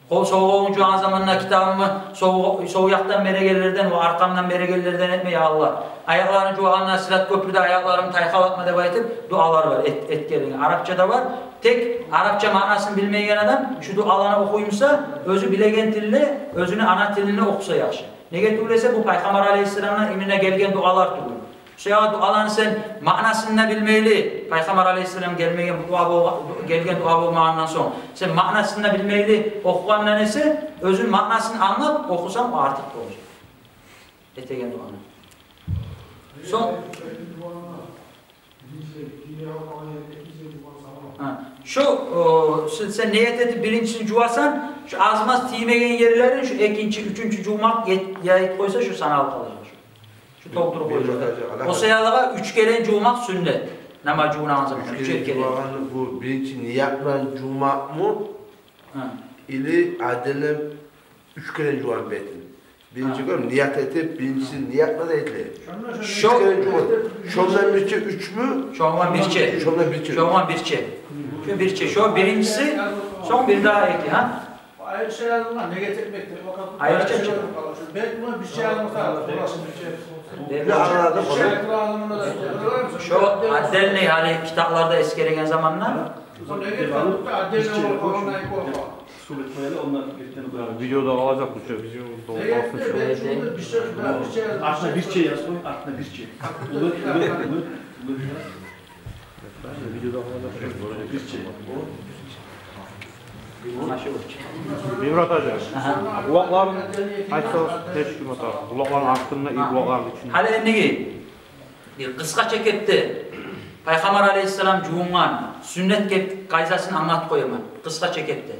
O soğuğun cuağan zamanına kitabımı soğuk yaktan beri gelirlerden ve arkamdan beri gelirlerden etme ya Allah. Ayakların cuağanına silat köprüde ayaklarımı taykalatma devam edip dualar var etkilerini. Arapçada var. Tek Arapça manasını bilmeyen adam şu dualarını okuyumsa özü bilegen dille, özünü ana diline okusa yaxşı. Ne getirse bu Peygamber Aleyhisselam'ın emrine gelgen dualar tutur. Şaya dualarını sen manasını bilmeyli. Peygamber Aleyhisselam gelgen dua olmağından sonra sen manasını bilmeyli okuyanlar ise özün manasını anlap okusan artık olur. Etegen duanı. Son sen niyet edip birincisini cuvasan şu azmaz tiymegen yerlerin şu ikinci, üçüncü cumak yayıt koysa şu sana kalacak. Şu doldurup koyacak. O sayalığa 3 kere cumak sünnet. Namacuna azam.
3 kere bu birinci niyatla cumak mı? İli adelem 3 kere cumak betin. Birinci görüm niyat etip birincisi niyatla da etle. Şu kere cumak. Şondan birçe 3 mü?
Şondan birçe.
Şondan birçe.
Şondan birçe. Şu birçe. Şu birincisi son bir daha ekle ha.
Ayrı şeyler var. Ne getirmektir?
Ayrı şey.
Ben bunu bir şey almışlar.
Bir arada
Şu
Addelni hani kitaplarda eskeregen zamanlar.
Videoda alacak bu şey.
Aslında bir şey yazmayın, aslında bir şey.
Videoda alacak
Bir şey.
Bir atacak. Kulakların aysa teşkim atar. Kulakların hakkında iyi kulakların için.
Hali endigi bir kıska çekepti. Peygamber Aleyhisselam cuğungan sünnet kayzasını anlat koyaman. Kıska çekepti.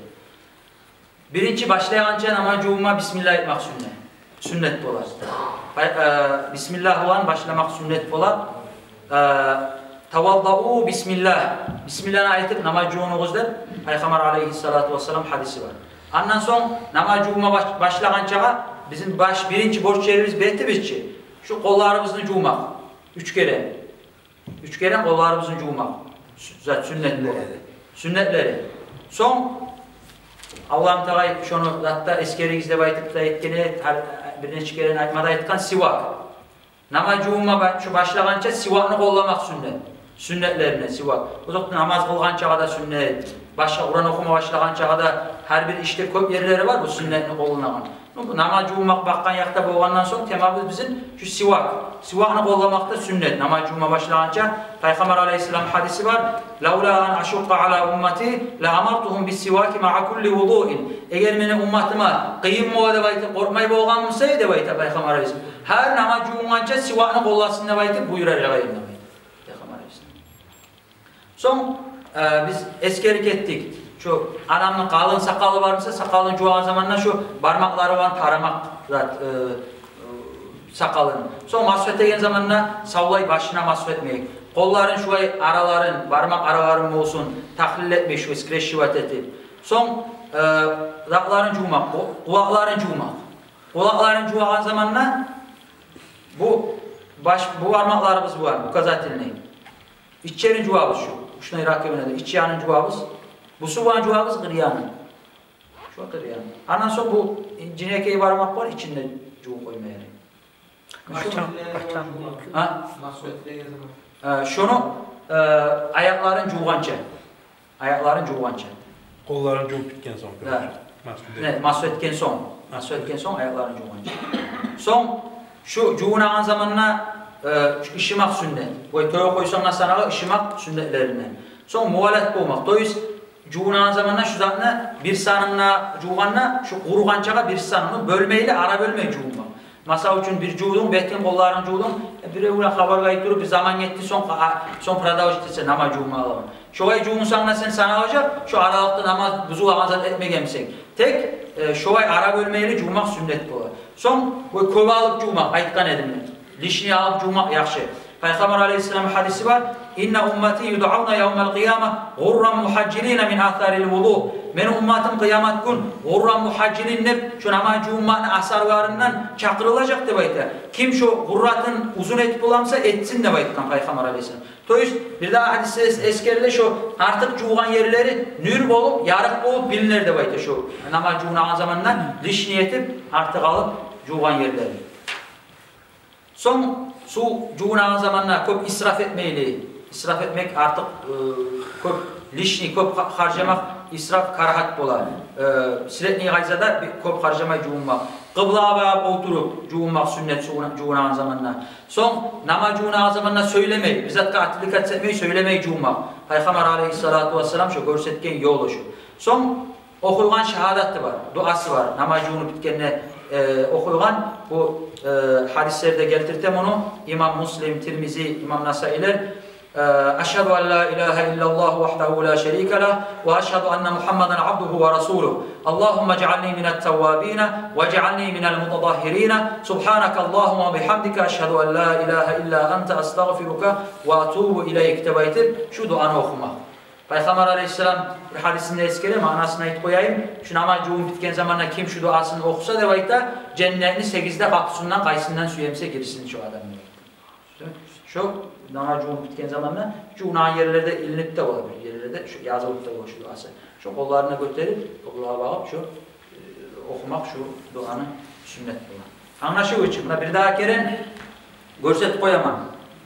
Birinci başlayanca nama cuğuma bismillah etmek sünnet. Sünnet bolar. Bismillah olan başlamak sünnet bolar. Tavalda'u bismillah. Bismillah'ını ayetip namacuğunu gözler. Peygamber aleyhissalatu vesselam hadisi var. Ondan son namacuğuma başlagancağa bizim birinci borç yerimiz betti bizçi. Şu kollarımızı cuğmak. 3 kere. 3 kere kollarımızı cuğmak. Zat sünnetleri. Sünnetleri. Son Allah'ım Teala şunu hatta eskerigizde baytıp da etkene bir neçe kere aytmada aytkan sivak. Namacuğuma şu başlaganca sivakını kollamak sünnet. Sünnetlerine sivak. O zaman namaz kılganca da sünnet. Başka Kur'an okuma başlaganca da her bir işte köp yerleri var bu sünnetini kollanan. Bu namacuğuma bakkan yakta boğandan sonra temamız bizim şu sivak. Sivakını kollamakta sünnet. Namacuğuma başlaganca Peygamber Aleyhisselam hadisi var. Laula an aşukka ala ummati la amartuhum bis sivaki ma'a kulli wudu'in. Eğer benim ummatıma kıyım mı da korkmayı boğan mısaydı da Peygamber Aleyhisselam. Her namacuğunca sivakını kollasın da buyurar ya. Son biz eskerlik ettik. Şu adamın kalın sakalı varsa sakalın çoğu zamanla şu parmakları var taramak sakalını. Son masvet eden zamanla savlayı başına masvet etmeyek. Kolların şu araların, parmak araların olsun tahlil etmek şu skreşivat etip. Son kulakların cuğmak, kulakların cuğmak. Kulakların cuğan zamanla bu parmaklarımız var, bu kazatilini. İçerin cevabı şu. Şuna rakibine de iç yanın cevabı. Bu suvan cevabı kıryanın. Şu kıryanın. Ondan sonra bu cinekeyi varmak var içinde cuğu koymaya. Şunu ayakların cuğanca. Ayakların cuğanca.
Kolların cuğu bitken son.
Ne? Masvetken son. Masvetken son ayakların cuğanca. Son şu cuğunağın zamanına ışımak sünnet. Koy toya koysan sana ışımak sünnetlerinden. Son muvalet olmak. Dolayıs cuğunan zamanla şu zatına bir sanımla cuğanla şu kurugançağa bir sanımı bölmeyle ara bölmeyi cuğunmak. Masa için bir cuğudun, betkin kolların cuğudun bir evine haber kayıtırıp bir zaman yetti son pradavış etse namaz cuğuma alalım. Şu ay cuğun sana alacak, şu aralıkta namaz buzu azat etmeyemsen. Tek şu ay ara bölmeyle cuğumak sünnet olur. Son bu kovalık cuğumak aytkan edinmek. Lişni alıp cuğumak yakşı. Peygamber Aleyhisselam hadisi var. İnne ummeti yud'avna yevmel kıyame gurran muhaccilina min atharil vudu. Benim ummatım kıyamet gün gurran muhaccilin şu namaz cuğumanın asarlarından çakırılacak de bayta. Kim şu gurratın uzun etip olamsa etsin de baytkan Peygamber Aleyhisselam. Toyuz bir daha hadisi eskerle şu artık cuğan yerleri nür olup yarık olup bilinir de bayta şu namaz cuğunan zamandan lişni etip artık alıp cuğan yerleri. Son su cuğunan zamanla köp israf etmeyli. İsraf etmek artık köp lişni, köp harcamak israf karahat bolar. Siletni gayzada köp harcamayı cuğunmak. Kıbla bağıp oturup juğunmak sünnet juğunan zamanla. Son nama juğunan zamanla söylemeyi, bizzat dikkat etmeyi söylemeyi juğunmak. Peygamber aleyhissalatu vesselam şu görsetken yolu şu. Son okuyulan şehadatı var, duası var. Nama juğunu bitkenine okuyulan bu hadislerde geltirtem onu. İmam Müslim, Tirmizi, İmam Nasailer Eşhedü en la ilahe illallah vahdehu la şerike leh ve eşhedü enne Muhammeden abduhu ve resuluh. Allahümme cealni minel tevvabine ve cealni minel mutadahhirine. Subhaneke Allahümme bihamdike eşhedü en la ilahe illa ente estağfiruke ve etubu ileyk tebeytir. Şu duanı okumak. Peygamber aleyhisselam bir hadisinde eskere manasına ait koyayım. Şu namaz cuğum bitken zamanla kim şu duasını okusa devayta cennetini 8'de kapısından kayısından suyemse girsin şu adam. Şu namaz cuğum bitken zamanla cuğunan yerlerde ilinip de olabilir. Yerlerde şu yazılıp da olur şu duası. Şu kollarına götürüp kulağa bağıp şu okumak şu duanın sünnet olan. Anlaşılıyor için. Buna bir daha kere görset koyamam.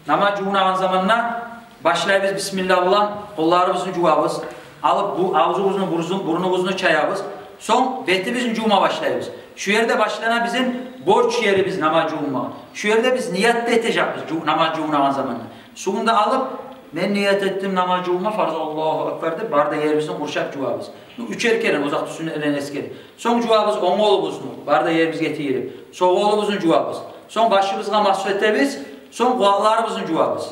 Namaz cuğunan zamanla başlayırız Bismillah olan kollarımızın cuvabız. Alıp bu ağzımızın burnumuzun çayabız. Son betimizin cuma başlayırız. Şu yerde başlayan bizim borç yerimiz namaz cuma. Şu yerde biz niyette edeceğiz namaz cuma zamanı. Sonunda alıp ben niyet ettim namaz cuma farz Allahu Ekber'de barda yerimizin kurşak cuvabız. Üçerken uzak sünnetlerin eskeri. Son cuvabız on oğlumuzun barda yerimiz getirip. Son oğlumuzun cuvabız. Son başımızla mahsuetimiz. Son kulaklarımızın cuvabız.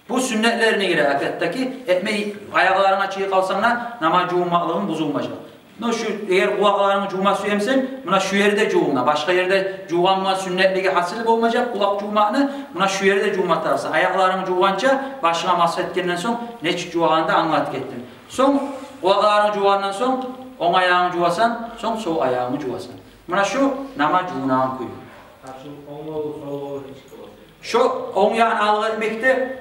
Bu sünnetlerine göre hayattaki etmeyi ayaklarına açığı kalsanlar namaz cuğumalığın bozulmayacak. No şu eğer kulaklarını cuğma suyemsen buna şu yerde cuğuna, başka yerde cuğanma sünnetliği hasıl olmayacak kulak cuğmanı buna şu yerde cuğmatarsın. Ayaklarını cuğanca başına mahsetkenden son ne cuğanında anlat gittin. Son kulaklarını cuğandan son on ayağını cuğasan son sol ayağını cuğasan. Buna şu namaz cuğunağın koyuyor. Şu on yağını algı etmekte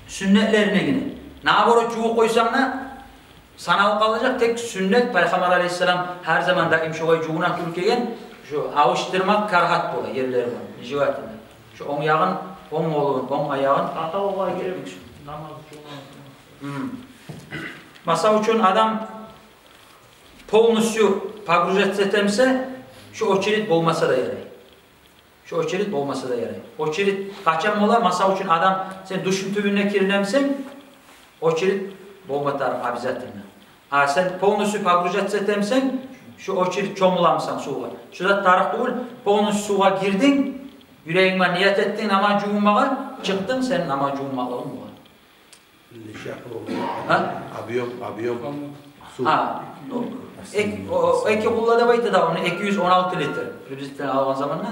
sünnetlerine yine. Ne yapar cuğu koysan da sanal kalacak tek sünnet Peygamber aleyhisselam her zaman daim şu cuğuna Türkiye'den şu avuştırmak karhat bola yerleri var. Nijivatinde. Şu on yağın, on oğlun, on ayağın.
Hatta olay gelmiş. Namaz cuğuna.
Masa için adam polnusyu pagrujet etemse şu oçerit olmasa da yarar. Şu oçerit olmasa da yarar. Oçerit kaçan mola masa için adam sen duşun tübüne kirlemsen oçerit olmatar abizatına. Ha sen polnusu pagrujet etemsen şu oçerit çomulamsan suğa. Şurada tarih değil polnus suğa girdin yüreğine niyet ettin ama cuğumağa çıktın sen ama cuğumağın var. Ha?
Abiyom.
Ha. Eki kullada baytı da onu 216 litre. Rübizitten alan zamanla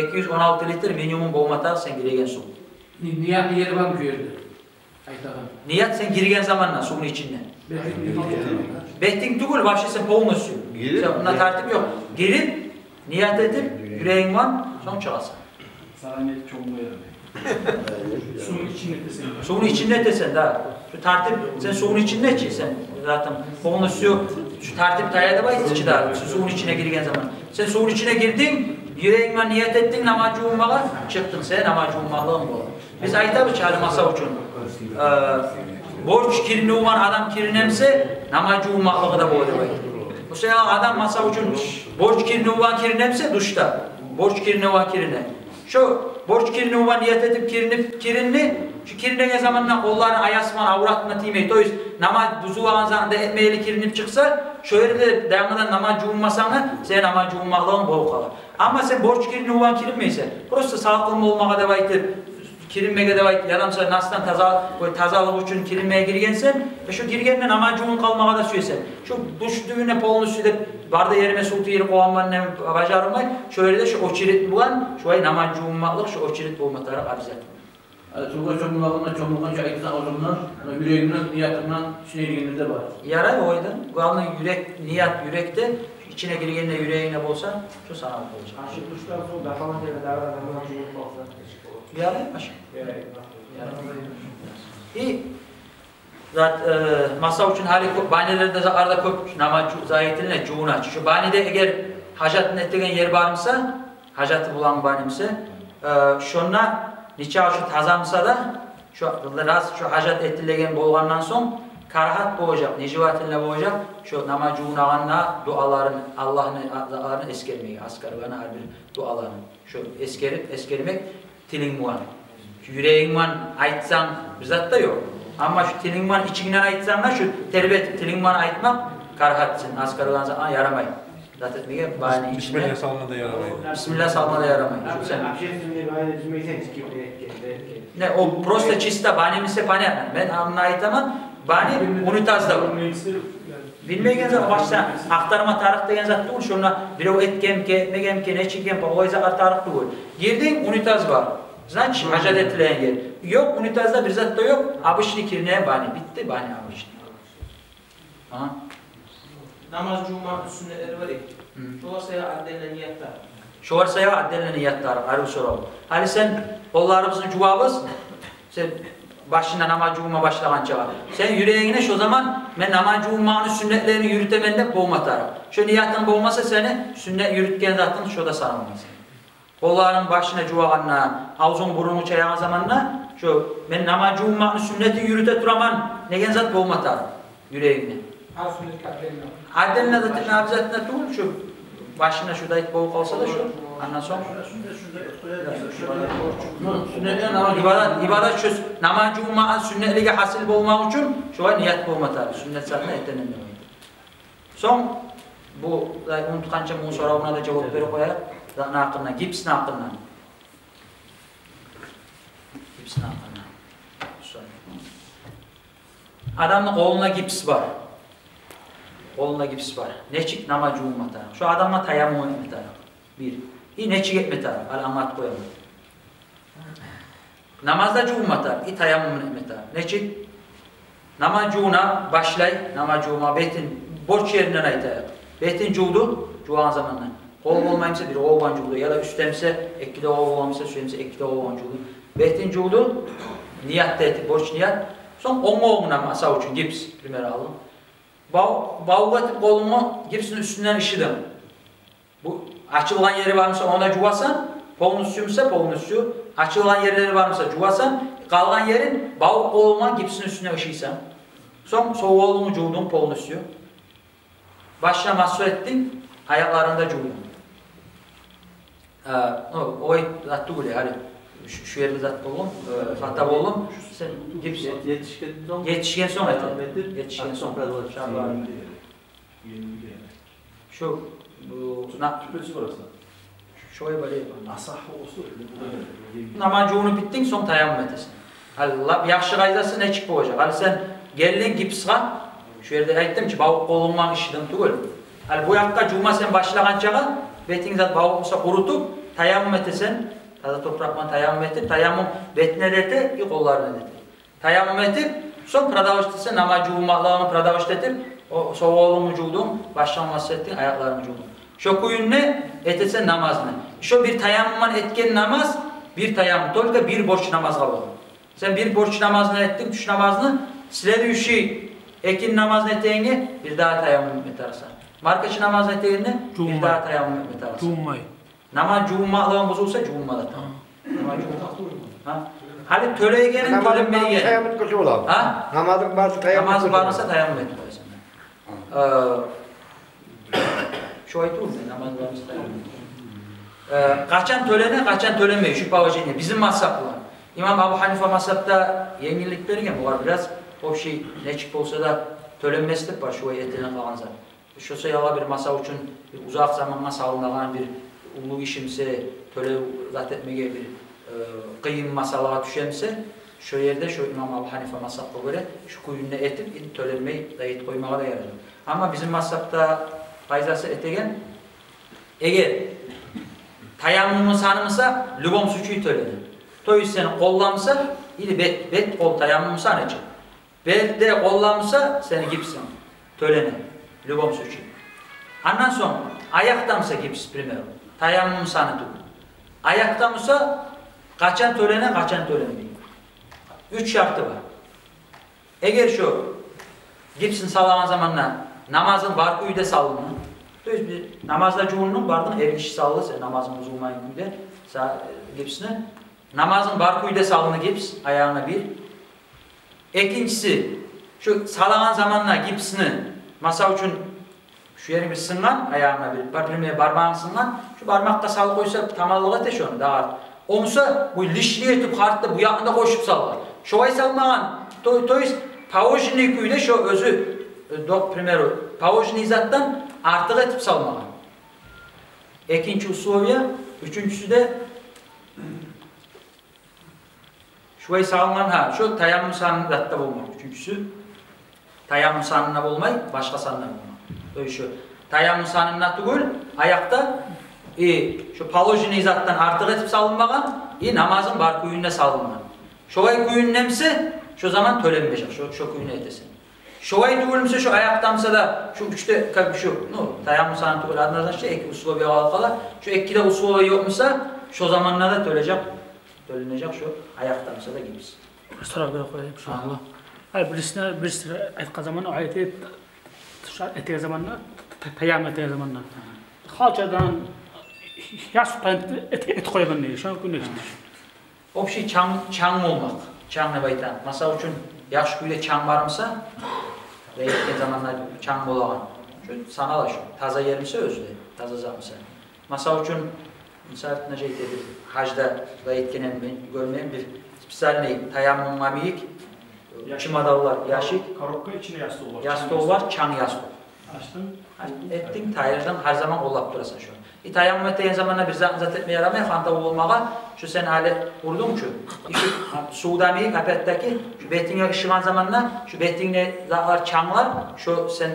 216 litre minimum boğmatar sen giregen su.
Niyat yeri var mı yerde?
Niyat sen giregen zamanla suyun içinden. Behtin tugul başlasın polnusu. Buna tertip yok. Girip niyat edip yüreğin var son çıkarsın.
Sahnet çoğunluğu suyun içinde desen.
Suyun içinde desen daha. Şu tertip sen suyun içinde çiğsen zaten polnusu şu tertip tayada bayt içi daha. Suyun içine girgen zaman. Sen suyun içine girdin, yüreğinle niyet ettin namaz cuğumağa çıktın sen namaz cuğumalığın bu. Biz ayta çağrı masa için. Borç kirini olan adam kirinemse namaz cuğumalığı da bu bayt. Bu sefer adam masa için borç kirini olan kirinemse duşta. Borç kirini olan kirine. Şu borç kirini olan niyet edip kirinli şu kirine zamanla kollarını ayasman avratına timeyt. O yüzden namaz buzu olan zamanında etmeyeli kirinip çıksa şöyle devamlı namaz cuğunmasana sen namaz cuğunmalığın bol kalır. Ama sen borç kirini olan kirinmeyse burası sağlıklı olmağa da baytır. Kirinmeye de baytır. Yadamsa nasıldan tazalık için kirinmeye girgensen şu girgenle namaz cuğun kalmağa da suyesen. Şu duş düğüne polunu suyup barda yerime sultu yeri koğanman ne bacarılmay. Şöyle de şu oçirit bulan şu namaz cuğunmalık şu oçirit bulmatarı abizat.
Tuğla çomulağına çomulağın şahitine ağzımdan, yüreğimden, niyatimden içine girgeninde var.
Yaray oydan. Kulağının yürek, niyat yürekte içine girgenle yüreğine bolsa şu sanat olacak.
Aşık duştan sonra defalan yere davran namaz cuğun olsa.
Yaray başka. İyi. Zat masa için hali banilerde arada köp namaz zayetiline cuğuna. Şu banide eğer hacatın ettiğin yer varmsa, hacatı bulan banimse, şuna nikah şu tazamsa da şu hacat ettiğin bolgandan son karahat boğacak, necivatinle boğacak, şu namacun ağanla duaların, Allah'ın eskermeyi, askarılarına her bir dualarını, şu eskermek tilin muan. Yüreğin muan aytsan bizzat da yok. Ama şu tilin muan içinden aytsan da şu terbiyet tilin muan aytmak karahatsin, askarılarına yaramayı. Zaten bir bahane içinde.
Bismillah salına da yaramayın.
Bismillah salma da yaramayı. Ne o prosta çista bahane mise pane. Ben amna aytamam. Bahane unitazda var. Bilmeyen zaman başta aktarma tarihte gen zat değil. Şuna birov etgemke, megemke, ne çigemke, o yüzden tarih değil. Girdin unitaz var. Zanç hacat etilen yer. Yok unitazda bir zat da yok. Abışlı kirneye bahane. Bitti bahane abışlı. Ha?
Namaz cuma sünnetleri var ya. Şu varsaya addelen niyetler.
Şu varsaya addelen niyetler. Arı soralım. Hani sen kollarımızın cevabız. Sen başına namaz cuma başlayan çağa. Sen yüreğine şu zaman ben namaz cumanın sünnetlerini yürütemende boğmatarım. Şu niyetin boğmasa seni sünnet yürütken zaten şurada sarılmaz. Kolların başına cuağına, ağzın burnunu çayağın zamanına şu ben namaz cumanın sünneti yürüte duraman negen zat boğmatarım yüreğine. Addenle zaten nabzatına tuğul şu başına şurada it boğuk olsa da şu andan sonra ibadat şu namaz cumanın sünnetliğe hasıl olmak için şu an niyet boğmatarım. Sünnet zatına etlenemiyor. Son bu unutkanca bu soruna da cevap verip koyar. Nakına, gips nakına. Gips nakına. Adamın koluna gips var. Koluna gips var. Neçik namacı ummata. Şu adamla tayammum etmetar. Bir. Neçik etmetar. Alamat koyamam. Namazda cummatar. Tayammum etmetar. Neçik? Namacuna başlay. Namacuma betin borç yerinden aytayak. Betin cuğdu. Cuğan zamanla. Kol olmayımsa bir oğlan cuğdu. Ya da üstemse ekide oğlanmışsa süyemse ekide oğlan cuğdu. Betin cuğdu. Niyatta eti. Borç niyat. Son oğluna masa için gips. Primer aldım. Bağlatıp kolumu gipsin üstünden işidim. Bu açılan yeri varmışsa ona cuvasan, polnusyumsa polnusyu, açılan yerleri varmışsa cuvasan, kalan yerin bağ koluma gipsin üstüne ışıysan. Son soğuk oğlumu cuğdum polnusyu. Başına mahsur ettin, ayaklarında cuğdum. O attı buraya, hadi. Şu yerde zat oğlum, hatta oğlum, sen gips. Yetişken son et. Yetişken son. Şu bu şöyle böyle namacunu bittin son tayammum edesin. Allah yaxşı qaydası ne çıkıp olacak. Hal sen geldin gipsga şu yerde aytdım ki bağ kolunman işidim tugul. Hal bu yakka cuma sen başlagançaga betin zat bağ olsa kurutup tayammum etesen taza toprakman tayammum etip tayammum betine dete i kollarına dete. Tayammum etip son pradavıştıysa namacumallığını pradavıştetip o soğuğlumu cuğdum başlanması ettin ayaklarımı cuğdum. Şu kuyun ne? Etese namaz ne? Şu bir tayammumman etken namaz bir tayammum. Tolga bir borç namaz kalır. Sen bir borç namazını ettin, tuş namazını siledi üşü ekin namazını ettiğini bir daha tayammum etersen. Markaçı namazını ettiğini bir daha tayammum etersen.
Cummay.
Namaz cumma'lığın bozulsa cumma'da tamam. Namaz cumma. Hadi töreye gelin, törenmeye gelin.
Tayammum kılıcı olalım.
Ha?
Namazın varsa tayammum
Namazı varsa tayammum etmelisin. Şu ayet olur mu? Namazı varsa tayammum etmelisin. Kaçan törene, kaçan törenmeyi. Şu pavacıyla. Bizim mazhapla. İmam Abu Hanife mazhapta yenilik verirken bu var biraz. O şey ne çık olsa da törenmeslik var şu ayetine kalan zaten. Şu sayıla bir masa için bir uzak zamanla sağlanan bir ulu işimse, töre zat etmeye bir kıyım masalara düşense şu yerde şu İmam Abu Hanife mazhabına göre şu kuyununu etip tölenmeyi dayıt koymaya da yarar. Ama bizim mazhabda fayzası etegen eğer tayammumun sanımsa lübom suçuyu tölenir. Toyu seni kollamsa ili bet kol tayammum sanı için. Bette kollamsa seni gipsin. Tölenir. Lübom suçu. Ondan sonra ayaktamsa gips primero. Tayammum sanı tut. Ayaktamsa kaçan törene, kaçan törenmeyi. 3 şartı var. Eğer şu gipsin sağlanan zamanla namazın var üyde sağlığını, namazda cuğunun vardın erişi sağlığı, namazın bozulmayın üyde gipsine. Namazın var üyde sağlığını gips, ayağına bir. İkincisi, şu salagan zamanla gipsini masa üçün şu yeri bir sıngan ayağına bir parmağını sıngan şu parmakta salıp koysa tamallığa teş onu daha. Olsa bu lişli etip hartta bu yakında koşup salgar. Şovay salmagan toyuz pavojini kuyda şu özü primero pavojini zattan artık etip salmagan. İkinci uslovya, üçüncüsü de şovay salmagan ha şu tayammum sanını datta bulmak. Üçüncüsü tayammum sanına bulmay başka sanına bulmak. Öyle şu tayammum sanına tugul ayakta şu palojini zattan artık etip salınmagan, namazın bar kuyununa salınmagan. Şovay kuyun nemsi, şu zaman tölenmeyecek, şu kuyunu etesin. Şovay tugulmse şu ayaktamsa da, şu üçte, şu, tayammum sanı tugul adına şey, iki uslobi alkala, şu ikide uslobi yokmuşsa, şu zamanlarda tölenecek şu ayaktamsa da gibisin.
Soru bir koyayım şu an. Hayır, birisi etki zamanı, o ayeti etki zamanı, tayammum etki zamanı. Halçadan yaş et koyman diye, şu an günü işte.
O bir şey çang olmak, çang ne baytan. Mesela üçün yaş güyle çang varmasa, ve etken zamanlar çang olagan. Şu sana da şu, taza yerimse özde, taza zamsa. Mesela üçün, misal nece edebilir, hacda da etkenen görmeyen bir spesal neyim, tayammum amiyik, çimadallar yaşık,
Karokka içine yastığı var.
yastığı var, çang yastığı.
Açtın.
Ettin, tayırdan her zaman ollap durasın şu. Tayammum ettiğin zamanla bir zat etmeye yaramaya fanta olmağa şu sen hale vurdun şu. Şu Suudami kapetteki şu betine ışıgan zamanla şu betine zatlar çanlar şu sen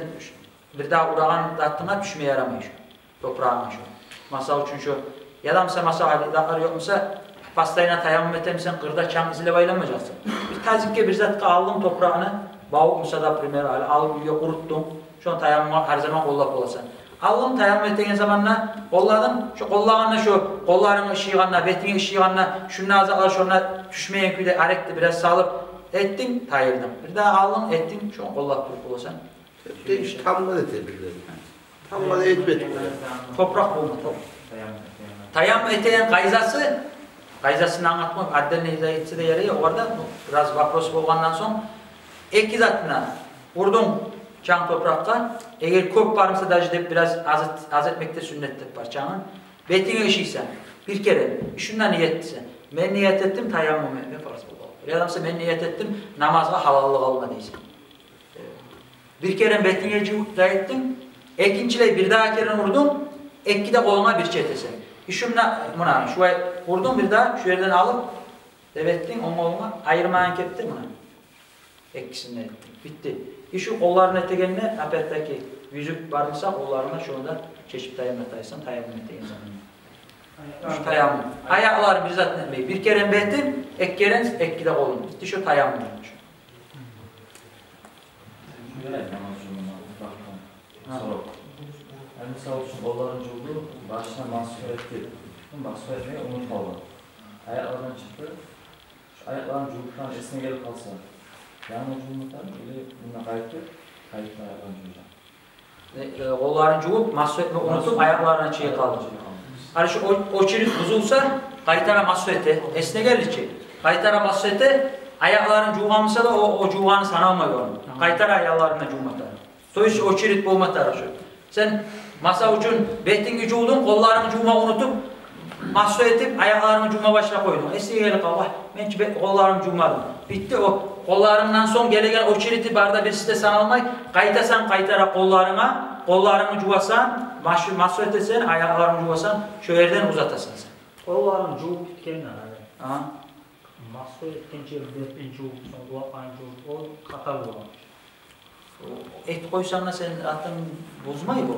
bir daha uğrağan zattına düşmeye yaramıyor şu. Toprağına şu. Masa için şu yadamsa masa hali zatlar yokmuşsa pastayına tayammum etmişsen kırda çan izle baylanmayacaksın. Bir tazikke bir zat aldın toprağını bağ musada primer hali al kuruttun. Şu an tayammum her zaman ollap olasın. Allah'ın tayammum ettiğin zamanla kolladın, şu kollağına şu kollarının ışığına, betinin ışığına, şunun azaklar şuna düşmeyen küyle arekti biraz sağlıp ettin, tayırdın. Bir daha aldın, ettin, şu an kollak durup olsan.
Tamla da edebilirler. Tamla da etmedik.
Toprak olma, tayammum ettiğin kayzasını anlatmak, adden izah etse de yarıyor, orada biraz vapros olgandan sonra iki zatına vurdun. Çan toprakta, eğer köp varsa da işte biraz az etmekte sünnettir parçanın. Betine işiysen, bir kere, şundan niyet etsen, ben niyet ettim, tayammum etme farz oldu. Bir adamsa ben niyet ettim, namazga halallık alma deysen. Bir kere betine cıvıkta ettim, ikinciyle bir daha kere vurdum, iki de koluna bir çetesen. Şundan, buna, şu vurdum bir daha, şu yerden alıp, devettin, onun koluna ayırmayan keptin buna. İkisini ettim, bitti. Şu kolların etegenine apetteki yüzük varmışsa kollarına şu anda çeşit tayammum etaysan tayammum ettiğin zaman. Şu tayammum. Ayaklar bir zat etmeyi. Bir kere betin, ek keren, ek de kolun. Bitti şu tayammum olmuş.
Misal için kolların cıldığı başına mahsul etti. Mahsul etmeyi unutmalı. Ayaklardan çıktı. Şu ayakların cıldıktan esne gelip kalsa. Yani cümleten ile bununla kayıtlı ayaklardan cümle.
Kolların cıvıp, mahsul etme unutup ayaklarına çiğe kaldı. Hani şu o çirik bozulsa, kayıtara mahsul ete, esne geldi çiğ. Kayıtara mahsul ete, ayakların cıvıgamsa da o cıvıganı sanamıyor onu. Kayıtara ayaklarına cıvımatar. Toyuş o çirik bulmatar şu. Sen masa ucun betini cıvıdın, kollarını cıvıma unutup, mahsul etip ayaklarını cıvıma başına koydun. Esne gelip Allah, ben kollarımı cıvımadım. Bitti o. Kollarından son gelen o çiriti barda birisi de sana almay, kaytasan kaytara kollarını cuvasan, mahsul etesen, ayaklarını cuvasan, şu yerden uzatasan sen.
Kollarını cıvıp bitkenler abi.
Aha.
Mahsul etkençe betini cıvıp, sonra duapan cıvıp, o katar olamış.
Et koysan da sen atın bozmayı bu.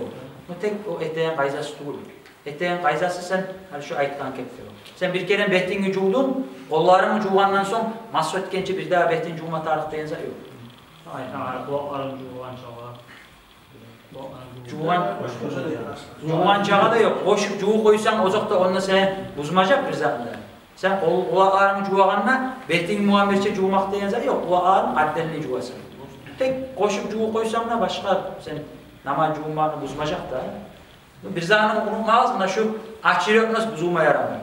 Bu tek o eteğin kayzası değil. Eteğin kayzası sen, hani şu ayıktan keptir. Sen bir kere betini cuvdun, kollarını cuvandan son mahsul etkençe bir daha betin cuvma tarih deyense yok.
Aynen, dualarını cuvan çağa.
Cuvan çağa da yok. Koşup cuvu koysan ozak da onunla sen buzmayacak bir zatında. Sen kulaklarını cuvaganla betin muamelçe cuvamak deyense yok. Kulaklarını addenli cuvasın. Tek koşup cuvu koysan da başka sen namaz cuvamanı buzmayacak da. Bir zamanın unutmaz mı? Şu açırı nasıl buzulma yaramıyor.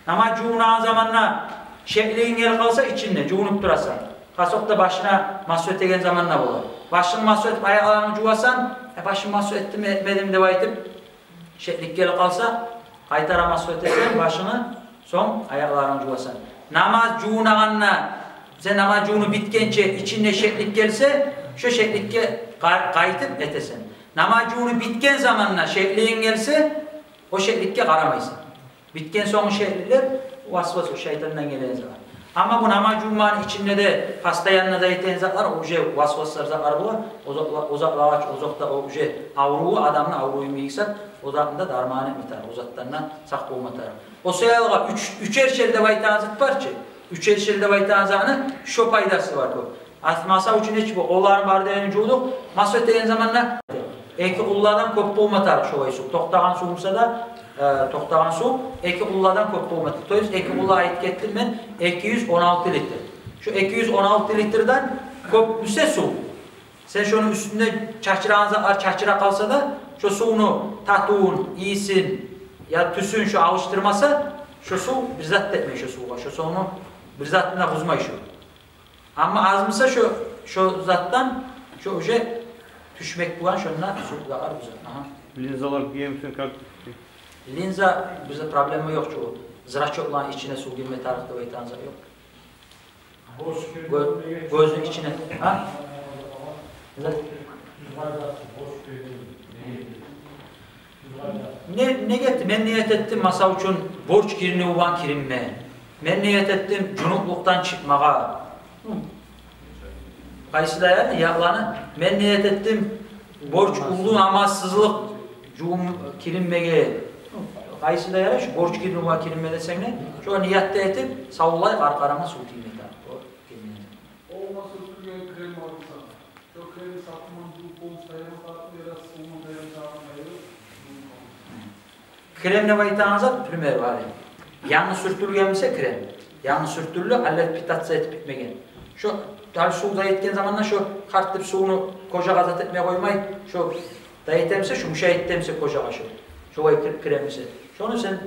Namaz cuvunağın zamanla şekliğin yer kalsa içinde cuvunup durasa. Kasokta başına masuk ettiğin zaman ne olur? Başını masuk edip ayaklarını cuvasan, başını masuk ettim mi etmedim de baytıp şeklik gel kalsa, kaytara masuk etsen başını son ayaklarını cuvasan. Namaz cuğunağınla, sen namaz cuğunu bitkençe içinde şeklik gelse, şu şeklikke kaytıp etesen. Namaz cuğunu bitken zamanla şekliğin gelse, o şeklikke karamaysan. Bitken son şekliler, vasvas o şeytandan gelen zaman. Ama bu namaz cumanın içinde de hasta yanına da yeten zatlar, o şey vasvaslar zatlar bu. Ozaklavaç, ozakta o şey avruğu adamın avruğu miyiksak, ozakında darman etmetar, ozaklarından sak olmatar. O sayılağa üç erşelde baytanızlık var ki, üç erşelde baytanızlığının şu paydası var bu. Masa için hiç bu, onların bardağının çoğuluk, masa öteyen zamanla eki ulladan koptu olmatar şu su. Toktağın suğumsa da, toktağın su, eki ulladan koptu olmatar. Toyuz eki ulla ait getirmen 216 litre. Şu 216 litreden kopmuşsa su. Sen şunun üstünde çarçıra kalsa da, şu suyunu tatuğun, iyisin, ya tüsün şu alıştırmasa, şu su bir zat etmiyor şu suğa. Şu suyunu bir zatına buzmayı şu. Ama azmısa şu zattan, şu oje düşmek bulan şunlar su da var bize.
Linzalar giyemsin kalk.
Linza bize problemi yok şu. Zıraçı olan içine su girme tarafta ve tanza yok. Gözün içine. Ha? Ne getti? Ben niyet ettim masa için borç girini uvan kirinme. Ben niyet ettim cunukluktan çıkmağa. Kayısı da yani yağlanı. Ben niyet ettim borç kulluğu namazsızlık kirinmeye. Kayısı da yani şu borç girini uvan kirinme desem ne? Şu niyette etip savullayıp arkarama su kirinme.
Olmasa sürüyen krem alırsan, çok kremi satman, bu kol sayımı farklı ya da soğuma dayanacağını
kremle baytanızat primer var. Yanlış sürtülgen ise krem. Yanlış sürtülü hallet pitatsa etip bitmegen. Şu tabi suda etken zamanla şu kartıp suyunu koca gazat etmeye koymayı şu dayetemse şu müşahitemse koca kaşı. Şu kremisi. Şunu sen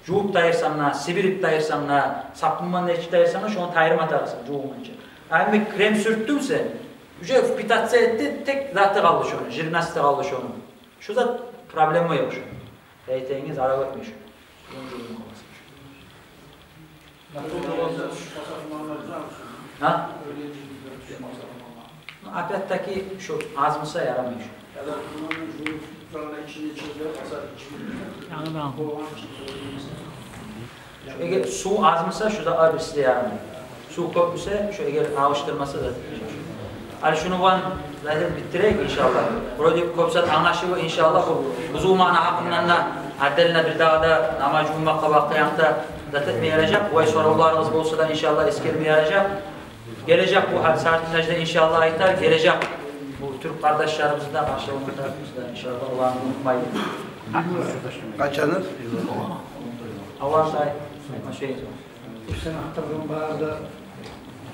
juğup dayırsanla, sibirip dayırsanla, sapınmanın içi dayırsanla şu an tayrım atarsın juğumunca. Yani krem sürttümse, şu pitatsa etti tek zatı kaldı şunu, jirnasti kaldı şunu. Şu zat problemi yok şu. Dayeteniz ara bakmış. Ha? Apiyattaki şu azmısa yaramıyor. Eğer su azmısa şu da abisi de yaramıyor. Su kopmuşsa şu eğer alıştırması da. Ali şunu van zaten bitirek inşallah. Burada kopsat anlaşılı inşallah bu uzumana hakkından da addeline bir daha da namaz ummakka vaktiyatta zaten yarayacak. Bu ay sorularınız olsa da inşallah eskermeye yarayacak. Gelecek bu saatinde inşallah ayetler gelecek. Bu Türk kardeşlerimizden başlamaklarımızda inşallah Allah'ın unutmayın.
Kaçanır?
Allah'ın sayı. Şey.
Bu sene hatırlıyorum bazı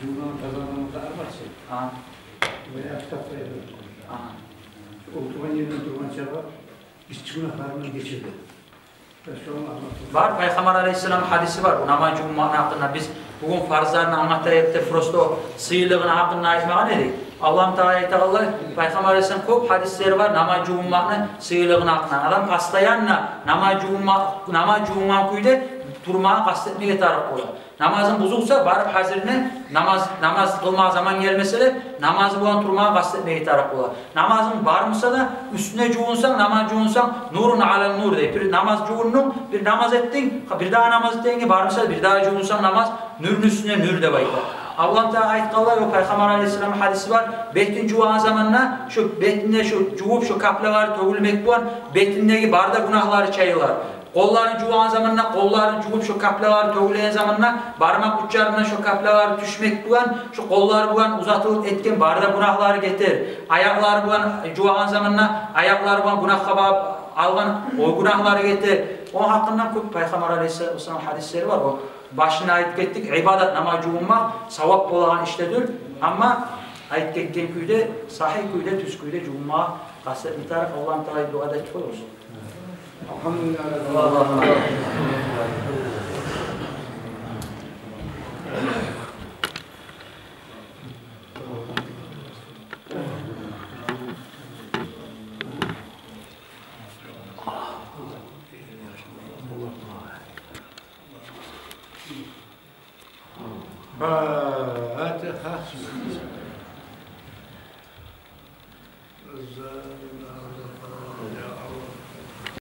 Cuma kazanımızda arması.
Aha.
Veya kitapta yapıyoruz.
Aha.
Oturan yerine duran cevap biz çıkınaklarını geçirdi.
Var Peygamber Aleyhisselam hadisi var. Bu namaz cuma'nın hakkında biz bugün farzlarını anlattığımızda prosto sıyırlığının hakkında ayetmeye ne dedik? Allah'ım Teala Peygamber Aleyhisselam çok hadisleri var namaz cuma'nın sıyırlığının hakkında. Adam kastayanla namaz cuma kuyde durmaya kastetmeye taraf olur. Namazın bozulsa barıp hazırine namaz kılma zaman gelmese namazı bulan durmaya kastetmeye taraf olur. Namazın varmasa da üstüne cuğunsan, namaz cuğunsan nurun alel nur deyip bir namaz cuğunun bir namaz ettin, bir daha namaz ettiğin varmasa bir daha cuğunsan namaz nurun üstüne nur de bayıklar. Allah Teala ayet kallar yok. Peygamber Aleyhisselam hadisi var. Betin cuğan zamanla şu betinde şu cuğup şu kaplaları tövülmek bulan betindeki barda günahları çayılar. Kollarını cuğan zamanla, kollarını cuğup şu kaplaları tövüleyen zamanla, parmak uçlarına şu kaplaları düşmek bulan, şu kolları bulan uzatılıp etken barda günahları getir. Ayakları bulan cuğan zamanla, ayakları bulan günah kababı algan o günahları getir. O hakkından çok Peygamber Aleyhisselam hadisleri var. O başına ait ettik, ibadet namaz cuğunmak, savap olan iştedir. Ama ait etken köyde, sahih köyde, tüz köyde cuğunmak, kastetli taraf Allah'ın Teala duada etki olursun.
Alhamdulillah.
Fatiha.